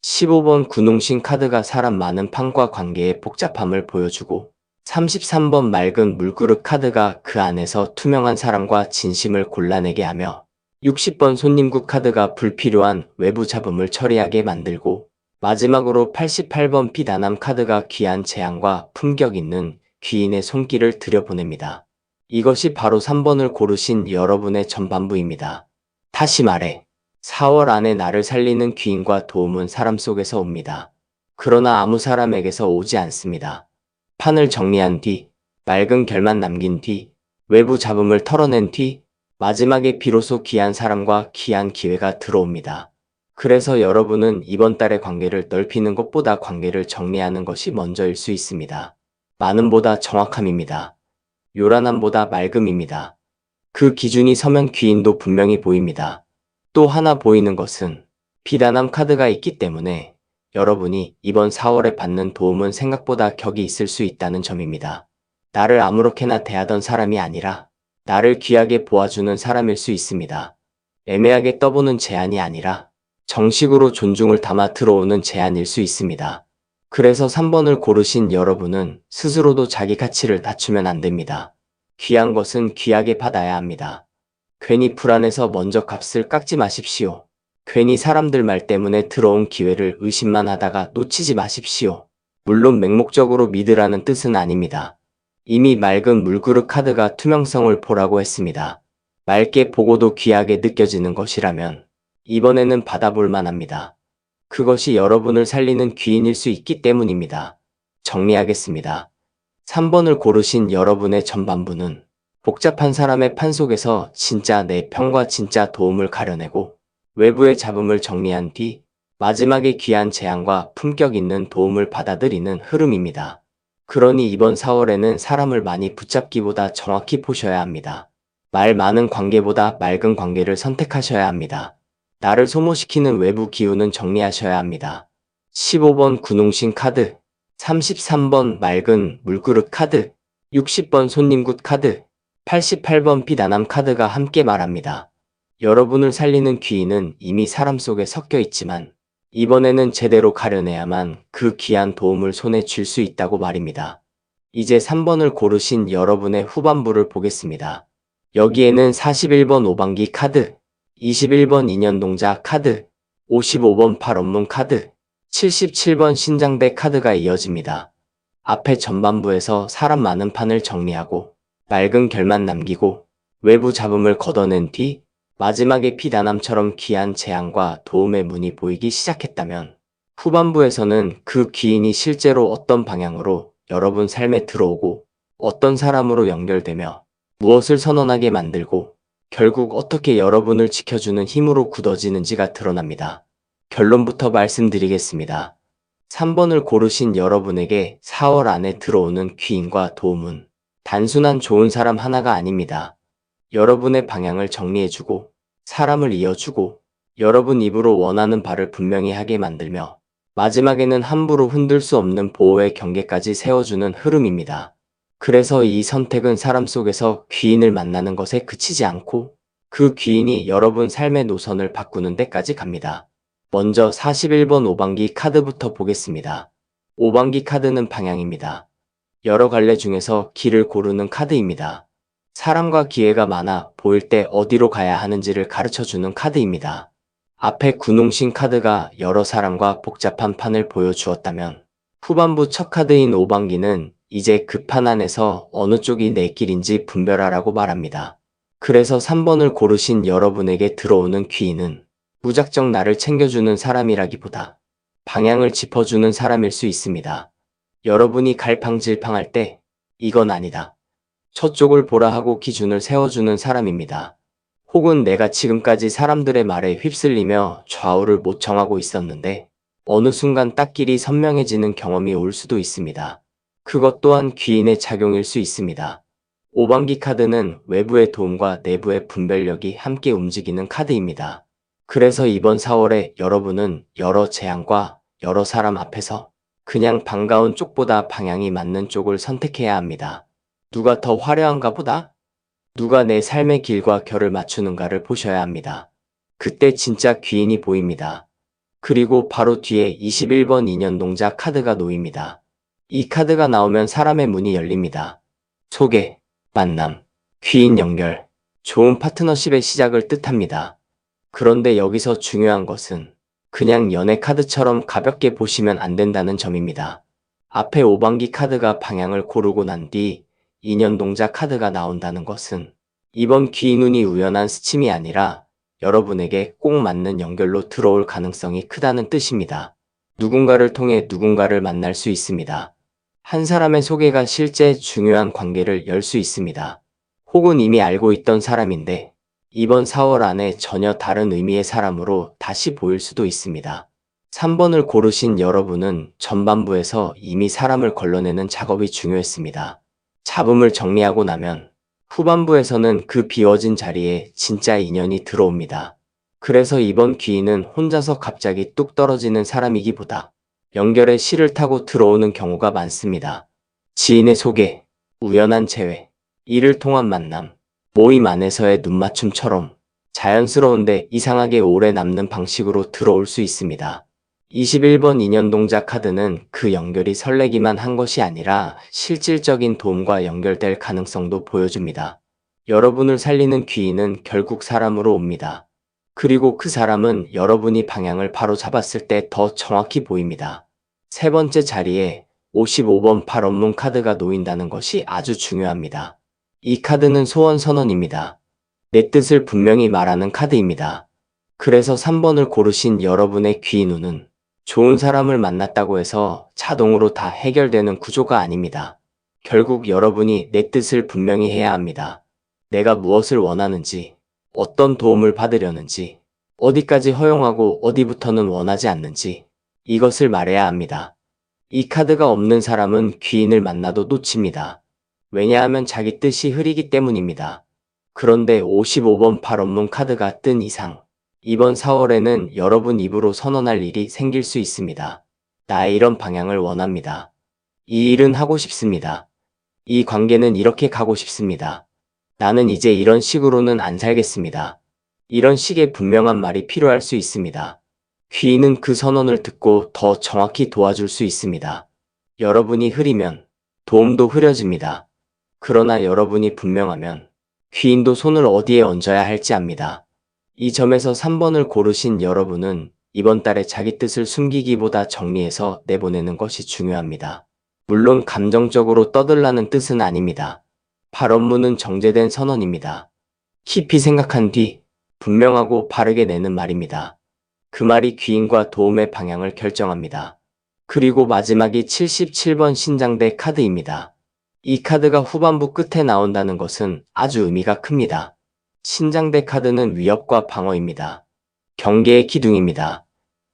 15번 군웅신 카드가 사람 많은 판과 관계의 복잡함을 보여주고 33번 맑은 물그릇 카드가 그 안에서 투명한 사랑과 진심을 골라내게 하며 60번 손님굿 카드가 불필요한 외부 잡음을 처리하게 만들고 마지막으로 88번 피다남 카드가 귀한 재앙과 품격 있는 귀인의 손길을 들여보냅니다. 이것이 바로 3번을 고르신 여러분의 전반부입니다. 다시 말해 4월 안에 나를 살리는 귀인과 도움은 사람 속에서 옵니다. 그러나 아무 사람에게서 오지 않습니다. 판을 정리한 뒤, 맑은 결만 남긴 뒤, 외부 잡음을 털어낸 뒤, 마지막에 비로소 귀한 사람과 귀한 기회가 들어옵니다. 그래서 여러분은 이번 달의 관계를 넓히는 것보다 관계를 정리하는 것이 먼저일 수 있습니다. 많음보다 정확함입니다. 요란함보다 맑음입니다. 그 기준이 서면 귀인도 분명히 보입니다. 또 하나 보이는 것은 비단함 카드가 있기 때문에 여러분이 이번 4월에 받는 도움은 생각보다 격이 있을 수 있다는 점입니다. 나를 아무렇게나 대하던 사람이 아니라 나를 귀하게 보아주는 사람일 수 있습니다. 애매하게 떠보는 제안이 아니라 정식으로 존중을 담아 들어오는 제안일 수 있습니다. 그래서 3번을 고르신 여러분은 스스로도 자기 가치를 낮추면 안 됩니다. 귀한 것은 귀하게 받아야 합니다. 괜히 불안해서 먼저 값을 깎지 마십시오. 괜히 사람들 말 때문에 들어온 기회를 의심만 하다가 놓치지 마십시오. 물론 맹목적으로 믿으라는 뜻은 아닙니다. 이미 맑은 물그릇 카드가 투명성을 보라고 했습니다. 맑게 보고도 귀하게 느껴지는 것이라면 이번에는 받아볼 만합니다. 그것이 여러분을 살리는 귀인일 수 있기 때문입니다. 정리하겠습니다. 3번을 고르신 여러분의 전반부는 복잡한 사람의 판 속에서 진짜 내 편과 진짜 도움을 가려내고 외부의 잡음을 정리한 뒤 마지막에 귀한 재앙과 품격 있는 도움을 받아들이는 흐름입니다. 그러니 이번 4월에는 사람을 많이 붙잡기보다 정확히 보셔야 합니다. 말 많은 관계보다 맑은 관계를 선택하셔야 합니다. 나를 소모시키는 외부 기운은 정리하셔야 합니다. 15번 군웅신 카드, 33번 맑은 물그릇 카드, 60번 손님굿 카드, 88번 비단함 카드가 함께 말합니다. 여러분을 살리는 귀인은 이미 사람 속에 섞여 있지만 이번에는 제대로 가려내야만 그 귀한 도움을 손에 쥘 수 있다고 말입니다. 이제 3번을 고르신 여러분의 후반부를 보겠습니다. 여기에는 41번 오방기 카드, 21번 인연동자 카드, 55번 팔업문 카드, 77번 신장대 카드가 이어집니다. 앞에 전반부에서 사람 많은 판을 정리하고 맑은 결만 남기고 외부 잡음을 걷어낸 뒤 마지막에 피다남처럼 귀한 재앙과 도움의 문이 보이기 시작했다면 후반부에서는 그 귀인이 실제로 어떤 방향으로 여러분 삶에 들어오고 어떤 사람으로 연결되며 무엇을 선언하게 만들고 결국 어떻게 여러분을 지켜주는 힘으로 굳어지는지가 드러납니다. 결론부터 말씀드리겠습니다. 3번을 고르신 여러분에게 4월 안에 들어오는 귀인과 도움은 단순한 좋은 사람 하나가 아닙니다. 여러분의 방향을 정리해주고 사람을 이어주고 여러분 입으로 원하는 바를 분명히 하게 만들며 마지막에는 함부로 흔들 수 없는 보호의 경계까지 세워주는 흐름입니다. 그래서 이 선택은 사람 속에서 귀인을 만나는 것에 그치지 않고 그 귀인이 여러분 삶의 노선을 바꾸는 데까지 갑니다. 먼저 41번 오방기 카드부터 보겠습니다. 오방기 카드는 방향입니다. 여러 갈래 중에서 길을 고르는 카드입니다. 사람과 기회가 많아 보일 때 어디로 가야 하는지를 가르쳐주는 카드입니다. 앞에 군웅신 카드가 여러 사람과 복잡한 판을 보여주었다면 후반부 첫 카드인 오방기는 이제 그 판 안에서 어느 쪽이 내 길인지 분별하라고 말합니다. 그래서 3번을 고르신 여러분에게 들어오는 귀인은 무작정 나를 챙겨주는 사람이라기보다 방향을 짚어주는 사람일 수 있습니다. 여러분이 갈팡질팡할 때 이건 아니다. 저쪽을 보라 하고 기준을 세워주는 사람입니다. 혹은 내가 지금까지 사람들의 말에 휩쓸리며 좌우를 못 정하고 있었는데 어느 순간 딱 길이 선명해지는 경험이 올 수도 있습니다. 그것 또한 귀인의 작용일 수 있습니다. 오방기 카드는 외부의 도움과 내부의 분별력이 함께 움직이는 카드입니다. 그래서 이번 4월에 여러분은 여러 재앙과 여러 사람 앞에서 그냥 반가운 쪽보다 방향이 맞는 쪽을 선택해야 합니다. 누가 더 화려한가 보다? 누가 내 삶의 길과 결을 맞추는가를 보셔야 합니다. 그때 진짜 귀인이 보입니다. 그리고 바로 뒤에 21번 인연동자 카드가 놓입니다. 이 카드가 나오면 사람의 문이 열립니다. 소개, 만남, 귀인 연결, 좋은 파트너십의 시작을 뜻합니다. 그런데 여기서 중요한 것은 그냥 연애 카드처럼 가볍게 보시면 안 된다는 점입니다. 앞에 오방기 카드가 방향을 고르고 난 뒤 인연동자 카드가 나온다는 것은 이번 귀인운이 우연한 스침이 아니라 여러분에게 꼭 맞는 연결로 들어올 가능성이 크다는 뜻입니다. 누군가를 통해 누군가를 만날 수 있습니다. 한 사람의 소개가 실제 중요한 관계를 열 수 있습니다. 혹은 이미 알고 있던 사람인데 이번 4월 안에 전혀 다른 의미의 사람으로 다시 보일 수도 있습니다. 3번을 고르신 여러분은 전반부에서 이미 사람을 걸러내는 작업이 중요했습니다. 잡음을 정리하고 나면 후반부에서는 그 비워진 자리에 진짜 인연이 들어옵니다. 그래서 이번 귀인은 혼자서 갑자기 뚝 떨어지는 사람이기보다 연결의 실을 타고 들어오는 경우가 많습니다. 지인의 소개, 우연한 재회, 이를 통한 만남, 모임 안에서의 눈맞춤처럼 자연스러운데 이상하게 오래 남는 방식으로 들어올 수 있습니다. 21번 인연동자 카드는 그 연결이 설레기만 한 것이 아니라 실질적인 도움과 연결될 가능성도 보여줍니다. 여러분을 살리는 귀인은 결국 사람으로 옵니다. 그리고 그 사람은 여러분이 방향을 바로 잡았을 때 더 정확히 보입니다. 세 번째 자리에 55번 팔원문 카드가 놓인다는 것이 아주 중요합니다. 이 카드는 소원 선언입니다. 내 뜻을 분명히 말하는 카드입니다. 그래서 3번을 고르신 여러분의 귀인운은 좋은 사람을 만났다고 해서 자동으로 다 해결되는 구조가 아닙니다. 결국 여러분이 내 뜻을 분명히 해야 합니다. 내가 무엇을 원하는지, 어떤 도움을 받으려는지, 어디까지 허용하고 어디부터는 원하지 않는지 이것을 말해야 합니다. 이 카드가 없는 사람은 귀인을 만나도 놓칩니다. 왜냐하면 자기 뜻이 흐리기 때문입니다. 그런데 55번 팔원문 카드가 뜬 이상 이번 4월에는 여러분 입으로 선언할 일이 생길 수 있습니다. 나의 이런 방향을 원합니다. 이 일은 하고 싶습니다. 이 관계는 이렇게 가고 싶습니다. 나는 이제 이런 식으로는 안 살겠습니다. 이런 식의 분명한 말이 필요할 수 있습니다. 귀인은 그 선언을 듣고 더 정확히 도와줄 수 있습니다. 여러분이 흐리면 도움도 흐려집니다. 그러나 여러분이 분명하면 귀인도 손을 어디에 얹어야 할지 압니다. 이 점에서 3번을 고르신 여러분은 이번 달에 자기 뜻을 숨기기보다 정리해서 내보내는 것이 중요합니다. 물론 감정적으로 떠들라는 뜻은 아닙니다. 발언문은 정제된 선언입니다. 깊이 생각한 뒤 분명하고 바르게 내는 말입니다. 그 말이 귀인과 도움의 방향을 결정합니다. 그리고 마지막이 77번 신장대 카드입니다. 이 카드가 후반부 끝에 나온다는 것은 아주 의미가 큽니다. 신장대 카드는 위협과 방어입니다. 경계의 기둥입니다.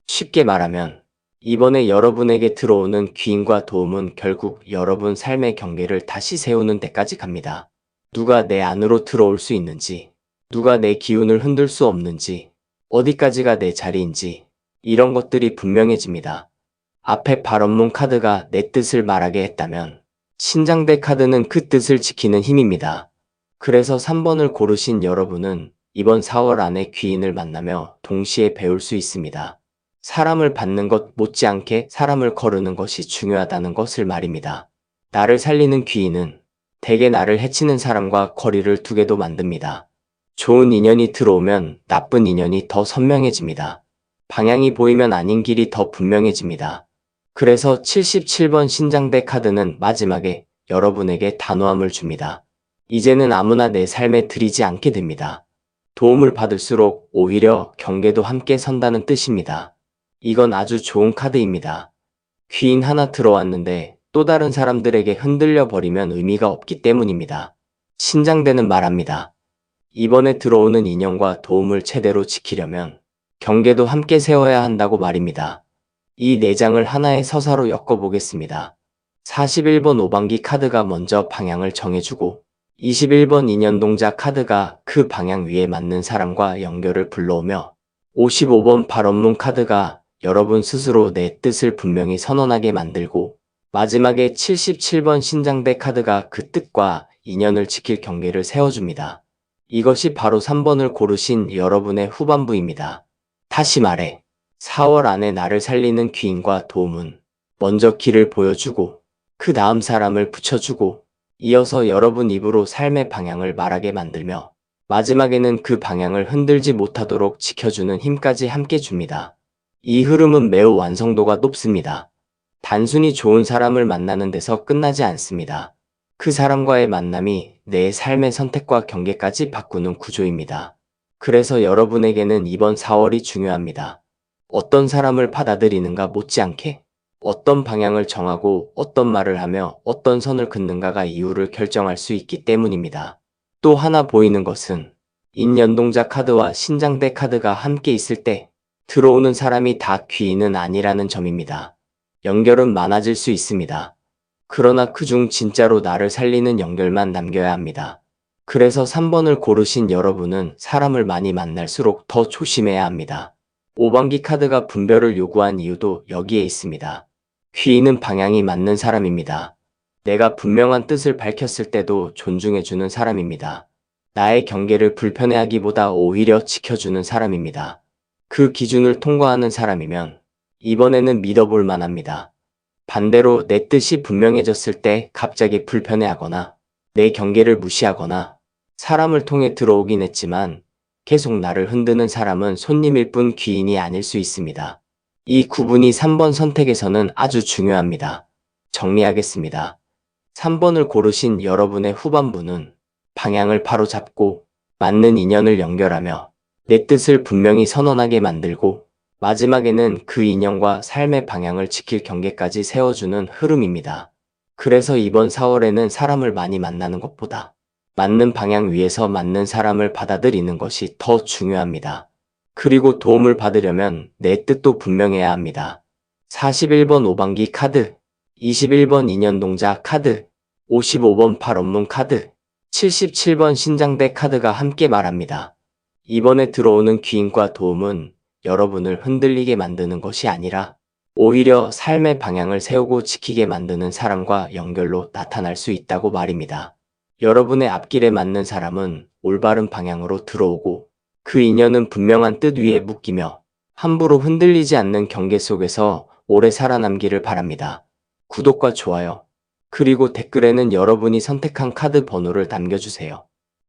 쉽게 말하면 이번에 여러분에게 들어오는 귀인과 도움은 결국 여러분 삶의 경계를 다시 세우는 데까지 갑니다. 누가 내 안으로 들어올 수 있는지, 누가 내 기운을 흔들 수 없는지, 어디까지가 내 자리인지 이런 것들이 분명해집니다. 앞에 발언문 카드가 내 뜻을 말하게 했다면 신장대 카드는 그 뜻을 지키는 힘입니다. 그래서 3번을 고르신 여러분은 이번 4월 안에 귀인을 만나며 동시에 배울 수 있습니다. 사람을 받는 것 못지않게 사람을 거르는 것이 중요하다는 것을 말입니다. 나를 살리는 귀인은 대개 나를 해치는 사람과 거리를 두게도 만듭니다. 좋은 인연이 들어오면 나쁜 인연이 더 선명해집니다. 방향이 보이면 아닌 길이 더 분명해집니다. 그래서 77번 신장대 카드는 마지막에 여러분에게 단호함을 줍니다. 이제는 아무나 내 삶에 들이지 않게 됩니다. 도움을 받을수록 오히려 경계도 함께 선다는 뜻입니다. 이건 아주 좋은 카드입니다. 귀인 하나 들어왔는데 또 다른 사람들에게 흔들려 버리면 의미가 없기 때문입니다. 신장대는 말합니다. 이번에 들어오는 인연과 도움을 제대로 지키려면 경계도 함께 세워야 한다고 말입니다. 이 4장을 하나의 서사로 엮어보겠습니다. 41번 오방기 카드가 먼저 방향을 정해주고 21번 인연동자 카드가 그 방향 위에 맞는 사람과 연결을 불러오며 55번 발언문 카드가 여러분 스스로 내 뜻을 분명히 선언하게 만들고 마지막에 77번 신장대 카드가 그 뜻과 인연을 지킬 경계를 세워줍니다. 이것이 바로 3번을 고르신 여러분의 후반부입니다. 다시 말해 4월 안에 나를 살리는 귀인과 도움은 먼저 길을 보여주고 그 다음 사람을 붙여주고 이어서 여러분 입으로 삶의 방향을 말하게 만들며 마지막에는 그 방향을 흔들지 못하도록 지켜주는 힘까지 함께 줍니다. 이 흐름은 매우 완성도가 높습니다. 단순히 좋은 사람을 만나는 데서 끝나지 않습니다. 그 사람과의 만남이 내 삶의 선택과 경계까지 바꾸는 구조입니다. 그래서 여러분에게는 이번 4월이 중요합니다. 어떤 사람을 받아들이는가 못지않게 어떤 방향을 정하고 어떤 말을 하며 어떤 선을 긋는가가 이유를 결정할 수 있기 때문입니다. 또 하나 보이는 것은 인연동자 카드와 신장대 카드가 함께 있을 때 들어오는 사람이 다 귀인은 아니라는 점입니다. 연결은 많아질 수 있습니다. 그러나 그중 진짜로 나를 살리는 연결만 남겨야 합니다. 그래서 3번을 고르신 여러분은 사람을 많이 만날수록 더 조심해야 합니다. 오방기 카드가 분별을 요구한 이유도 여기에 있습니다. 귀인은 방향이 맞는 사람입니다. 내가 분명한 뜻을 밝혔을 때도 존중해주는 사람입니다. 나의 경계를 불편해하기보다 오히려 지켜주는 사람입니다. 그 기준을 통과하는 사람이면 이번에는 믿어볼 만합니다. 반대로 내 뜻이 분명해졌을 때 갑자기 불편해하거나 내 경계를 무시하거나 사람을 통해 들어오긴 했지만 계속 나를 흔드는 사람은 손님일 뿐 귀인이 아닐 수 있습니다. 이 구분이 3번 선택에서는 아주 중요합니다. 정리하겠습니다. 3번을 고르신 여러분의 후반부는 방향을 바로잡고 맞는 인연을 연결하며 내 뜻을 분명히 선언하게 만들고 마지막에는 그 인연과 삶의 방향을 지킬 경계까지 세워주는 흐름입니다. 그래서 이번 4월에는 사람을 많이 만나는 것보다 맞는 방향 위에서 맞는 사람을 받아들이는 것이 더 중요합니다. 그리고 도움을 받으려면 내 뜻도 분명해야 합니다. 41번 오방기 카드, 21번 인연동자 카드, 55번 발언문 카드, 77번 신장대 카드가 함께 말합니다. 이번에 들어오는 귀인과 도움은 여러분을 흔들리게 만드는 것이 아니라 오히려 삶의 방향을 세우고 지키게 만드는 사람과 연결로 나타날 수 있다고 말입니다. 여러분의 앞길에 맞는 사람은 올바른 방향으로 들어오고 그 인연은 분명한 뜻 위에 묶이며 함부로 흔들리지 않는 경계 속에서 오래 살아남기를 바랍니다. 구독과 좋아요, 그리고 댓글에는 여러분이 선택한 카드 번호를 남겨주세요.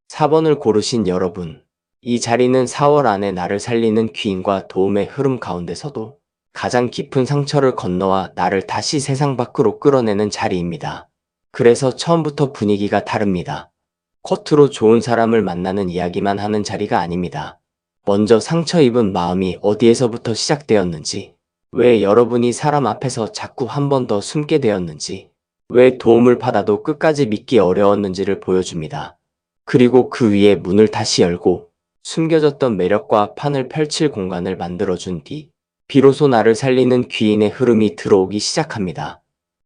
4번을 고르신 여러분, 이 자리는 4월 안에 나를 살리는 귀인과 도움의 흐름 가운데서도 가장 깊은 상처를 건너와 나를 다시 세상 밖으로 끌어내는 자리입니다. 그래서 처음부터 분위기가 다릅니다. 겉으로 좋은 사람을 만나는 이야기만 하는 자리가 아닙니다. 먼저 상처 입은 마음이 어디에서부터 시작되었는지, 왜 여러분이 사람 앞에서 자꾸 한 번 더 숨게 되었는지, 왜 도움을 받아도 끝까지 믿기 어려웠는지를 보여줍니다. 그리고 그 위에 문을 다시 열고 숨겨졌던 매력과 판을 펼칠 공간을 만들어준 뒤 비로소 나를 살리는 귀인의 흐름이 들어오기 시작합니다.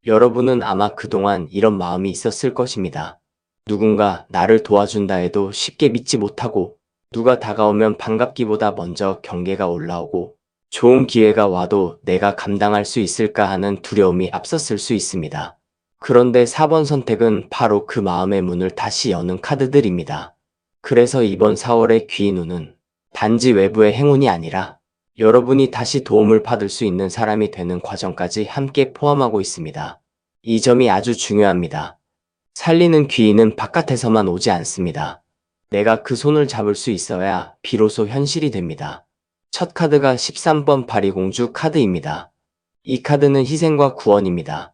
여러분은 아마 그동안 이런 마음이 있었을 것입니다. 누군가 나를 도와준다 해도 쉽게 믿지 못하고 누가 다가오면 반갑기보다 먼저 경계가 올라오고 좋은 기회가 와도 내가 감당할 수 있을까 하는 두려움이 앞섰을 수 있습니다. 그런데 4번 선택은 바로 그 마음의 문을 다시 여는 카드들입니다. 그래서 이번 4월의 귀인운은 단지 외부의 행운이 아니라 여러분이 다시 도움을 받을 수 있는 사람이 되는 과정까지 함께 포함하고 있습니다. 이 점이 아주 중요합니다. 살리는 귀인은 바깥에서만 오지 않습니다. 내가 그 손을 잡을 수 있어야 비로소 현실이 됩니다. 첫 카드가 13번 파리공주 카드입니다. 이 카드는 희생과 구원입니다.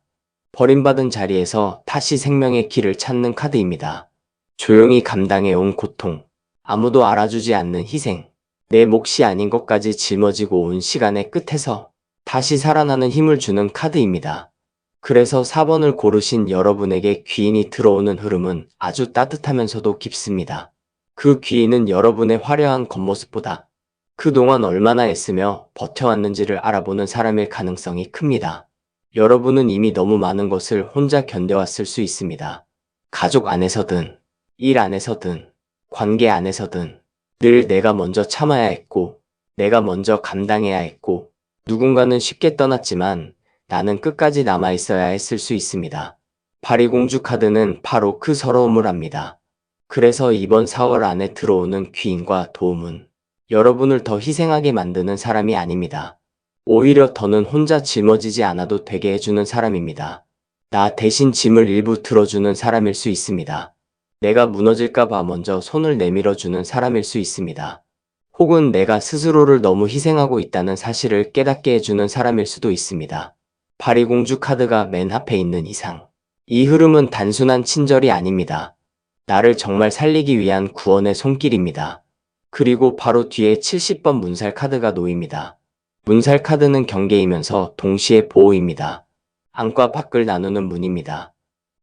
버림받은 자리에서 다시 생명의 길을 찾는 카드입니다. 조용히 감당해온 고통, 아무도 알아주지 않는 희생, 내 몫이 아닌 것까지 짊어지고 온 시간의 끝에서 다시 살아나는 힘을 주는 카드입니다. 그래서 4번을 고르신 여러분에게 귀인이 들어오는 흐름은 아주 따뜻하면서도 깊습니다. 그 귀인은 여러분의 화려한 겉모습보다 그동안 얼마나 애쓰며 버텨왔는지를 알아보는 사람일 가능성이 큽니다. 여러분은 이미 너무 많은 것을 혼자 견뎌왔을 수 있습니다. 가족 안에서든, 일 안에서든, 관계 안에서든 늘 내가 먼저 참아야 했고, 내가 먼저 감당해야 했고, 누군가는 쉽게 떠났지만 나는 끝까지 남아있어야 했을 수 있습니다. 파리공주 카드는 바로 그 서러움을 합니다. 그래서 이번 4월 안에 들어오는 귀인과 도움은 여러분을 더 희생하게 만드는 사람이 아닙니다. 오히려 더는 혼자 짊어지지 않아도 되게 해주는 사람입니다. 나 대신 짐을 일부 들어주는 사람일 수 있습니다. 내가 무너질까봐 먼저 손을 내밀어주는 사람일 수 있습니다. 혹은 내가 스스로를 너무 희생하고 있다는 사실을 깨닫게 해주는 사람일 수도 있습니다. 파리공주 카드가 맨 앞에 있는 이상, 이 흐름은 단순한 친절이 아닙니다. 나를 정말 살리기 위한 구원의 손길입니다. 그리고 바로 뒤에 70번 문살 카드가 놓입니다. 문살 카드는 경계이면서 동시에 보호입니다. 안과 밖을 나누는 문입니다.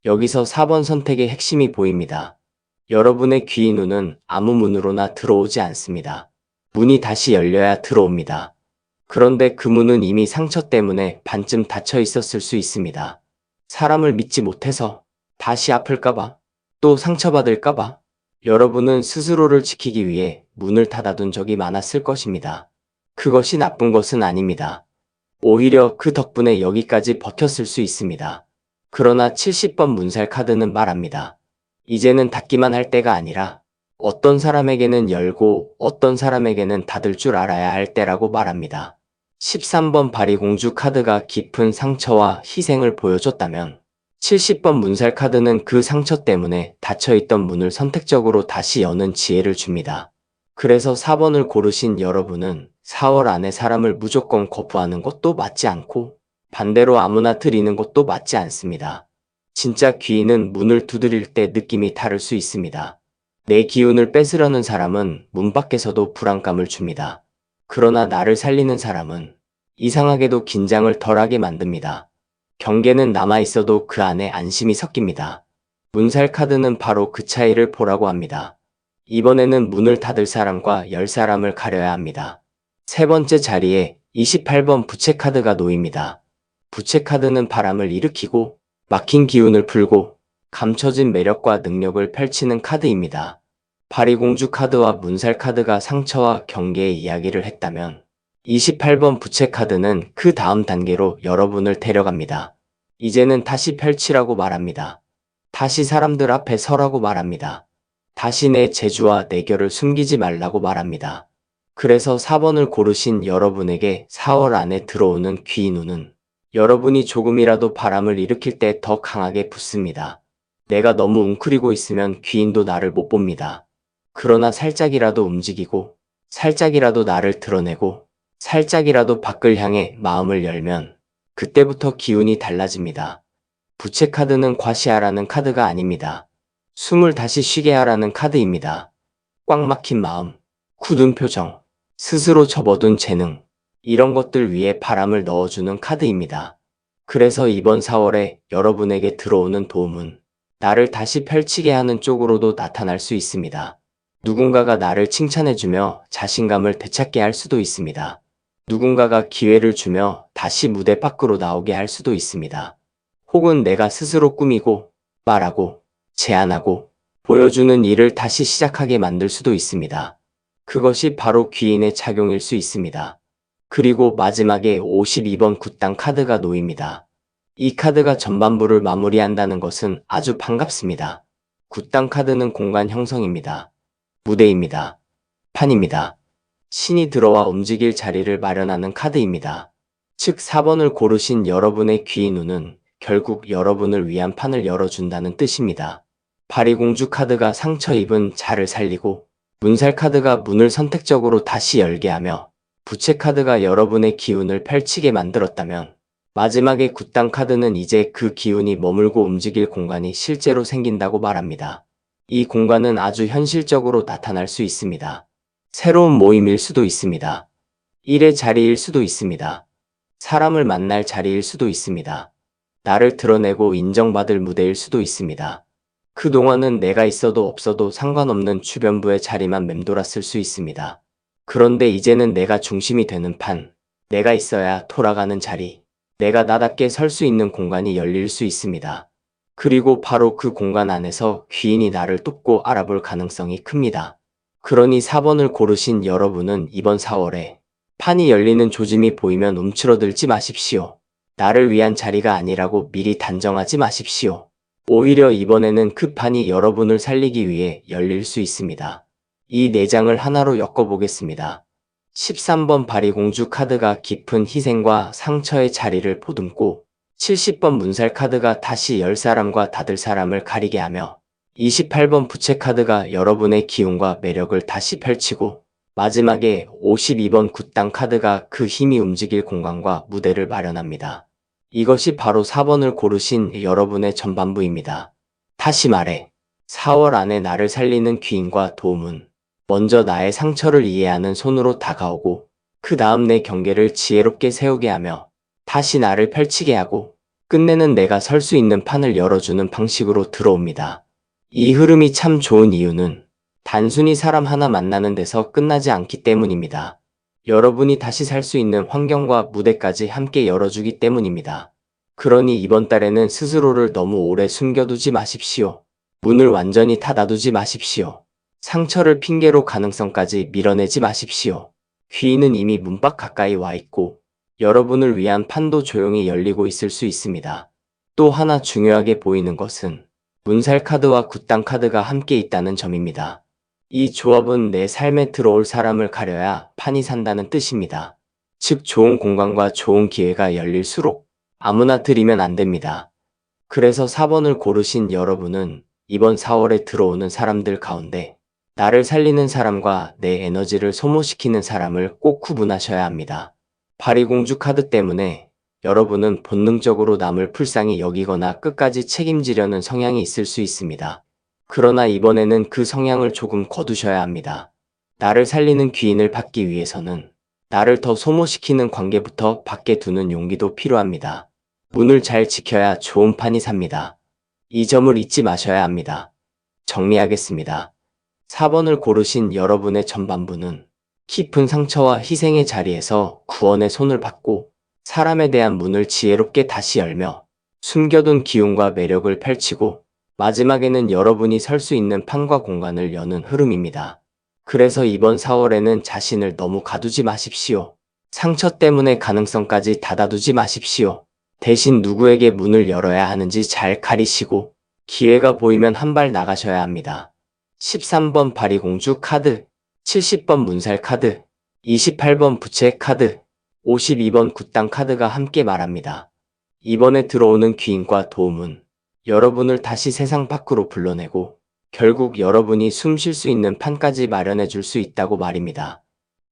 여기서 4번 선택의 핵심이 보입니다. 여러분의 귀인 눈은 아무 문으로나 들어오지 않습니다. 문이 다시 열려야 들어옵니다. 그런데 그 문은 이미 상처 때문에 반쯤 닫혀 있었을 수 있습니다. 사람을 믿지 못해서, 다시 아플까봐, 또 상처받을까봐, 여러분은 스스로를 지키기 위해 문을 닫아둔 적이 많았을 것입니다. 그것이 나쁜 것은 아닙니다. 오히려 그 덕분에 여기까지 버텼을 수 있습니다. 그러나 70번 문살 카드는 말합니다. 이제는 닫기만 할 때가 아니라 어떤 사람에게는 열고 어떤 사람에게는 닫을 줄 알아야 할 때라고 말합니다. 13번 바리공주 카드가 깊은 상처와 희생을 보여줬다면 70번 문살 카드는 그 상처 때문에 닫혀있던 문을 선택적으로 다시 여는 지혜를 줍니다. 그래서 4번을 고르신 여러분은 4월 안에 사람을 무조건 거부하는 것도 맞지 않고 반대로 아무나 들이는 것도 맞지 않습니다. 진짜 귀인은 문을 두드릴 때 느낌이 다를 수 있습니다. 내 기운을 뺏으려는 사람은 문 밖에서도 불안감을 줍니다. 그러나 나를 살리는 사람은 이상하게도 긴장을 덜하게 만듭니다. 경계는 남아있어도 그 안에 안심이 섞입니다. 문살 카드는 바로 그 차이를 보라고 합니다. 이번에는 문을 닫을 사람과 열 사람을 가려야 합니다. 세 번째 자리에 28번 부채 카드가 놓입니다. 부채 카드는 바람을 일으키고 막힌 기운을 풀고 감춰진 매력과 능력을 펼치는 카드입니다. 파리공주 카드와 문살 카드가 상처와 경계의 이야기를 했다면 28번 부채 카드는 그 다음 단계로 여러분을 데려갑니다. 이제는 다시 펼치라고 말합니다. 다시 사람들 앞에 서라고 말합니다. 다시 내 재주와 내 결을 숨기지 말라고 말합니다. 그래서 4번을 고르신 여러분에게 4월 안에 들어오는 귀인운은 여러분이 조금이라도 바람을 일으킬 때 더 강하게 붙습니다. 내가 너무 웅크리고 있으면 귀인도 나를 못 봅니다. 그러나 살짝이라도 움직이고 살짝이라도 나를 드러내고 살짝이라도 밖을 향해 마음을 열면 그때부터 기운이 달라집니다. 부채 카드는 과시하라는 카드가 아닙니다. 숨을 다시 쉬게 하라는 카드입니다. 꽉 막힌 마음, 굳은 표정, 스스로 접어둔 재능, 이런 것들 위에 바람을 넣어주는 카드입니다. 그래서 이번 4월에 여러분에게 들어오는 도움은 나를 다시 펼치게 하는 쪽으로도 나타날 수 있습니다. 누군가가 나를 칭찬해주며 자신감을 되찾게 할 수도 있습니다. 누군가가 기회를 주며 다시 무대 밖으로 나오게 할 수도 있습니다. 혹은 내가 스스로 꾸미고 말하고 제안하고 보여주는 일을 다시 시작하게 만들 수도 있습니다. 그것이 바로 귀인의 작용일 수 있습니다. 그리고 마지막에 52번 굿당 카드가 놓입니다. 이 카드가 전반부를 마무리한다는 것은 아주 반갑습니다. 굿당 카드는 공간 형성입니다. 무대입니다. 판입니다. 신이 들어와 움직일 자리를 마련하는 카드입니다. 즉 4번을 고르신 여러분의 귀의 눈은 결국 여러분을 위한 판을 열어준다는 뜻입니다. 파리공주 카드가 상처 입은 자를 살리고 문살 카드가 문을 선택적으로 다시 열게 하며 부채 카드가 여러분의 기운을 펼치게 만들었다면 마지막에 굿당 카드는 이제 그 기운이 머물고 움직일 공간이 실제로 생긴다고 말합니다. 이 공간은 아주 현실적으로 나타날 수 있습니다. 새로운 모임일 수도 있습니다. 일의 자리일 수도 있습니다. 사람을 만날 자리일 수도 있습니다. 나를 드러내고 인정받을 무대일 수도 있습니다. 그동안은 내가 있어도 없어도 상관없는 주변부의 자리만 맴돌았을 수 있습니다. 그런데 이제는 내가 중심이 되는 판, 내가 있어야 돌아가는 자리, 내가 나답게 설 수 있는 공간이 열릴 수 있습니다. 그리고 바로 그 공간 안에서 귀인이 나를 돕고 알아볼 가능성이 큽니다. 그러니 4번을 고르신 여러분은 이번 4월에 판이 열리는 조짐이 보이면 움츠러들지 마십시오. 나를 위한 자리가 아니라고 미리 단정하지 마십시오. 오히려 이번에는 그 판이 여러분을 살리기 위해 열릴 수 있습니다. 이 4장을 하나로 엮어보겠습니다. 13번 바리공주 카드가 깊은 희생과 상처의 자리를 보듬고 70번 문살 카드가 다시 열 사람과 닫을 사람을 가리게 하며 28번 부채 카드가 여러분의 기운과 매력을 다시 펼치고 마지막에 52번 굿당 카드가 그 힘이 움직일 공간과 무대를 마련합니다. 이것이 바로 4번을 고르신 여러분의 전반부입니다. 다시 말해 4월 안에 나를 살리는 귀인과 도움은 먼저 나의 상처를 이해하는 손으로 다가오고 그 다음 내 경계를 지혜롭게 세우게 하며 다시 나를 펼치게 하고 끝내는 내가 설 수 있는 판을 열어주는 방식으로 들어옵니다. 이 흐름이 참 좋은 이유는 단순히 사람 하나 만나는 데서 끝나지 않기 때문입니다. 여러분이 다시 살 수 있는 환경과 무대까지 함께 열어주기 때문입니다. 그러니 이번 달에는 스스로를 너무 오래 숨겨두지 마십시오. 문을 완전히 닫아두지 마십시오. 상처를 핑계로 가능성까지 밀어내지 마십시오. 귀인은 이미 문 밖 가까이 와 있고 여러분을 위한 판도 조용히 열리고 있을 수 있습니다. 또 하나 중요하게 보이는 것은 문살 카드와 굿당 카드가 함께 있다는 점입니다. 이 조합은 내 삶에 들어올 사람을 가려야 판이 산다는 뜻입니다. 즉 좋은 공간과 좋은 기회가 열릴수록 아무나 들이면 안 됩니다. 그래서 4번을 고르신 여러분은 이번 4월에 들어오는 사람들 가운데 나를 살리는 사람과 내 에너지를 소모시키는 사람을 꼭 구분하셔야 합니다. 바리공주 카드 때문에 여러분은 본능적으로 남을 불쌍히 여기거나 끝까지 책임지려는 성향이 있을 수 있습니다. 그러나 이번에는 그 성향을 조금 거두셔야 합니다. 나를 살리는 귀인을 받기 위해서는 나를 더 소모시키는 관계부터 밖에 두는 용기도 필요합니다. 문을 잘 지켜야 좋은 판이 삽니다. 이 점을 잊지 마셔야 합니다. 정리하겠습니다. 4번을 고르신 여러분의 전반부는 깊은 상처와 희생의 자리에서 구원의 손을 받고 사람에 대한 문을 지혜롭게 다시 열며 숨겨둔 기운과 매력을 펼치고 마지막에는 여러분이 설 수 있는 판과 공간을 여는 흐름입니다. 그래서 이번 4월에는 자신을 너무 가두지 마십시오. 상처 때문에 가능성까지 닫아두지 마십시오. 대신 누구에게 문을 열어야 하는지 잘 가리시고 기회가 보이면 한 발 나가셔야 합니다. 13번 바리공주 카드, 70번 문살 카드, 28번 부채 카드, 52번 굿당 카드가 함께 말합니다. 이번에 들어오는 귀인과 도움은 여러분을 다시 세상 밖으로 불러내고 결국 여러분이 숨 쉴 수 있는 판까지 마련해 줄 수 있다고 말입니다.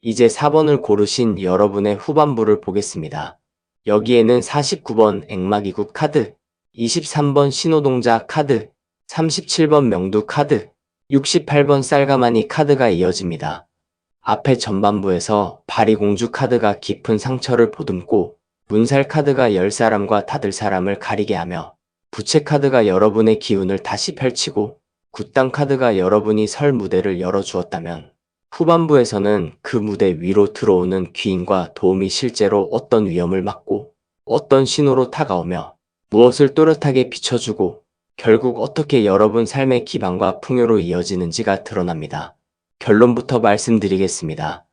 이제 4번을 고르신 여러분의 후반부를 보겠습니다. 여기에는 49번 액마기국 카드, 23번 신호동자 카드, 37번 명두 카드, 68번 쌀가마니 카드가 이어집니다. 앞에 전반부에서 바리공주 카드가 깊은 상처를 보듬고 문살 카드가 열 사람과 닫을 사람을 가리게 하며 부채 카드가 여러분의 기운을 다시 펼치고 굿당 카드가 여러분이 설 무대를 열어주었다면 후반부에서는 그 무대 위로 들어오는 귀인과 도움이 실제로 어떤 위험을 막고 어떤 신호로 다가오며 무엇을 또렷하게 비춰주고 결국 어떻게 여러분 삶의 기반과 풍요로 이어지는지가 드러납니다. 결론부터 말씀드리겠습니다.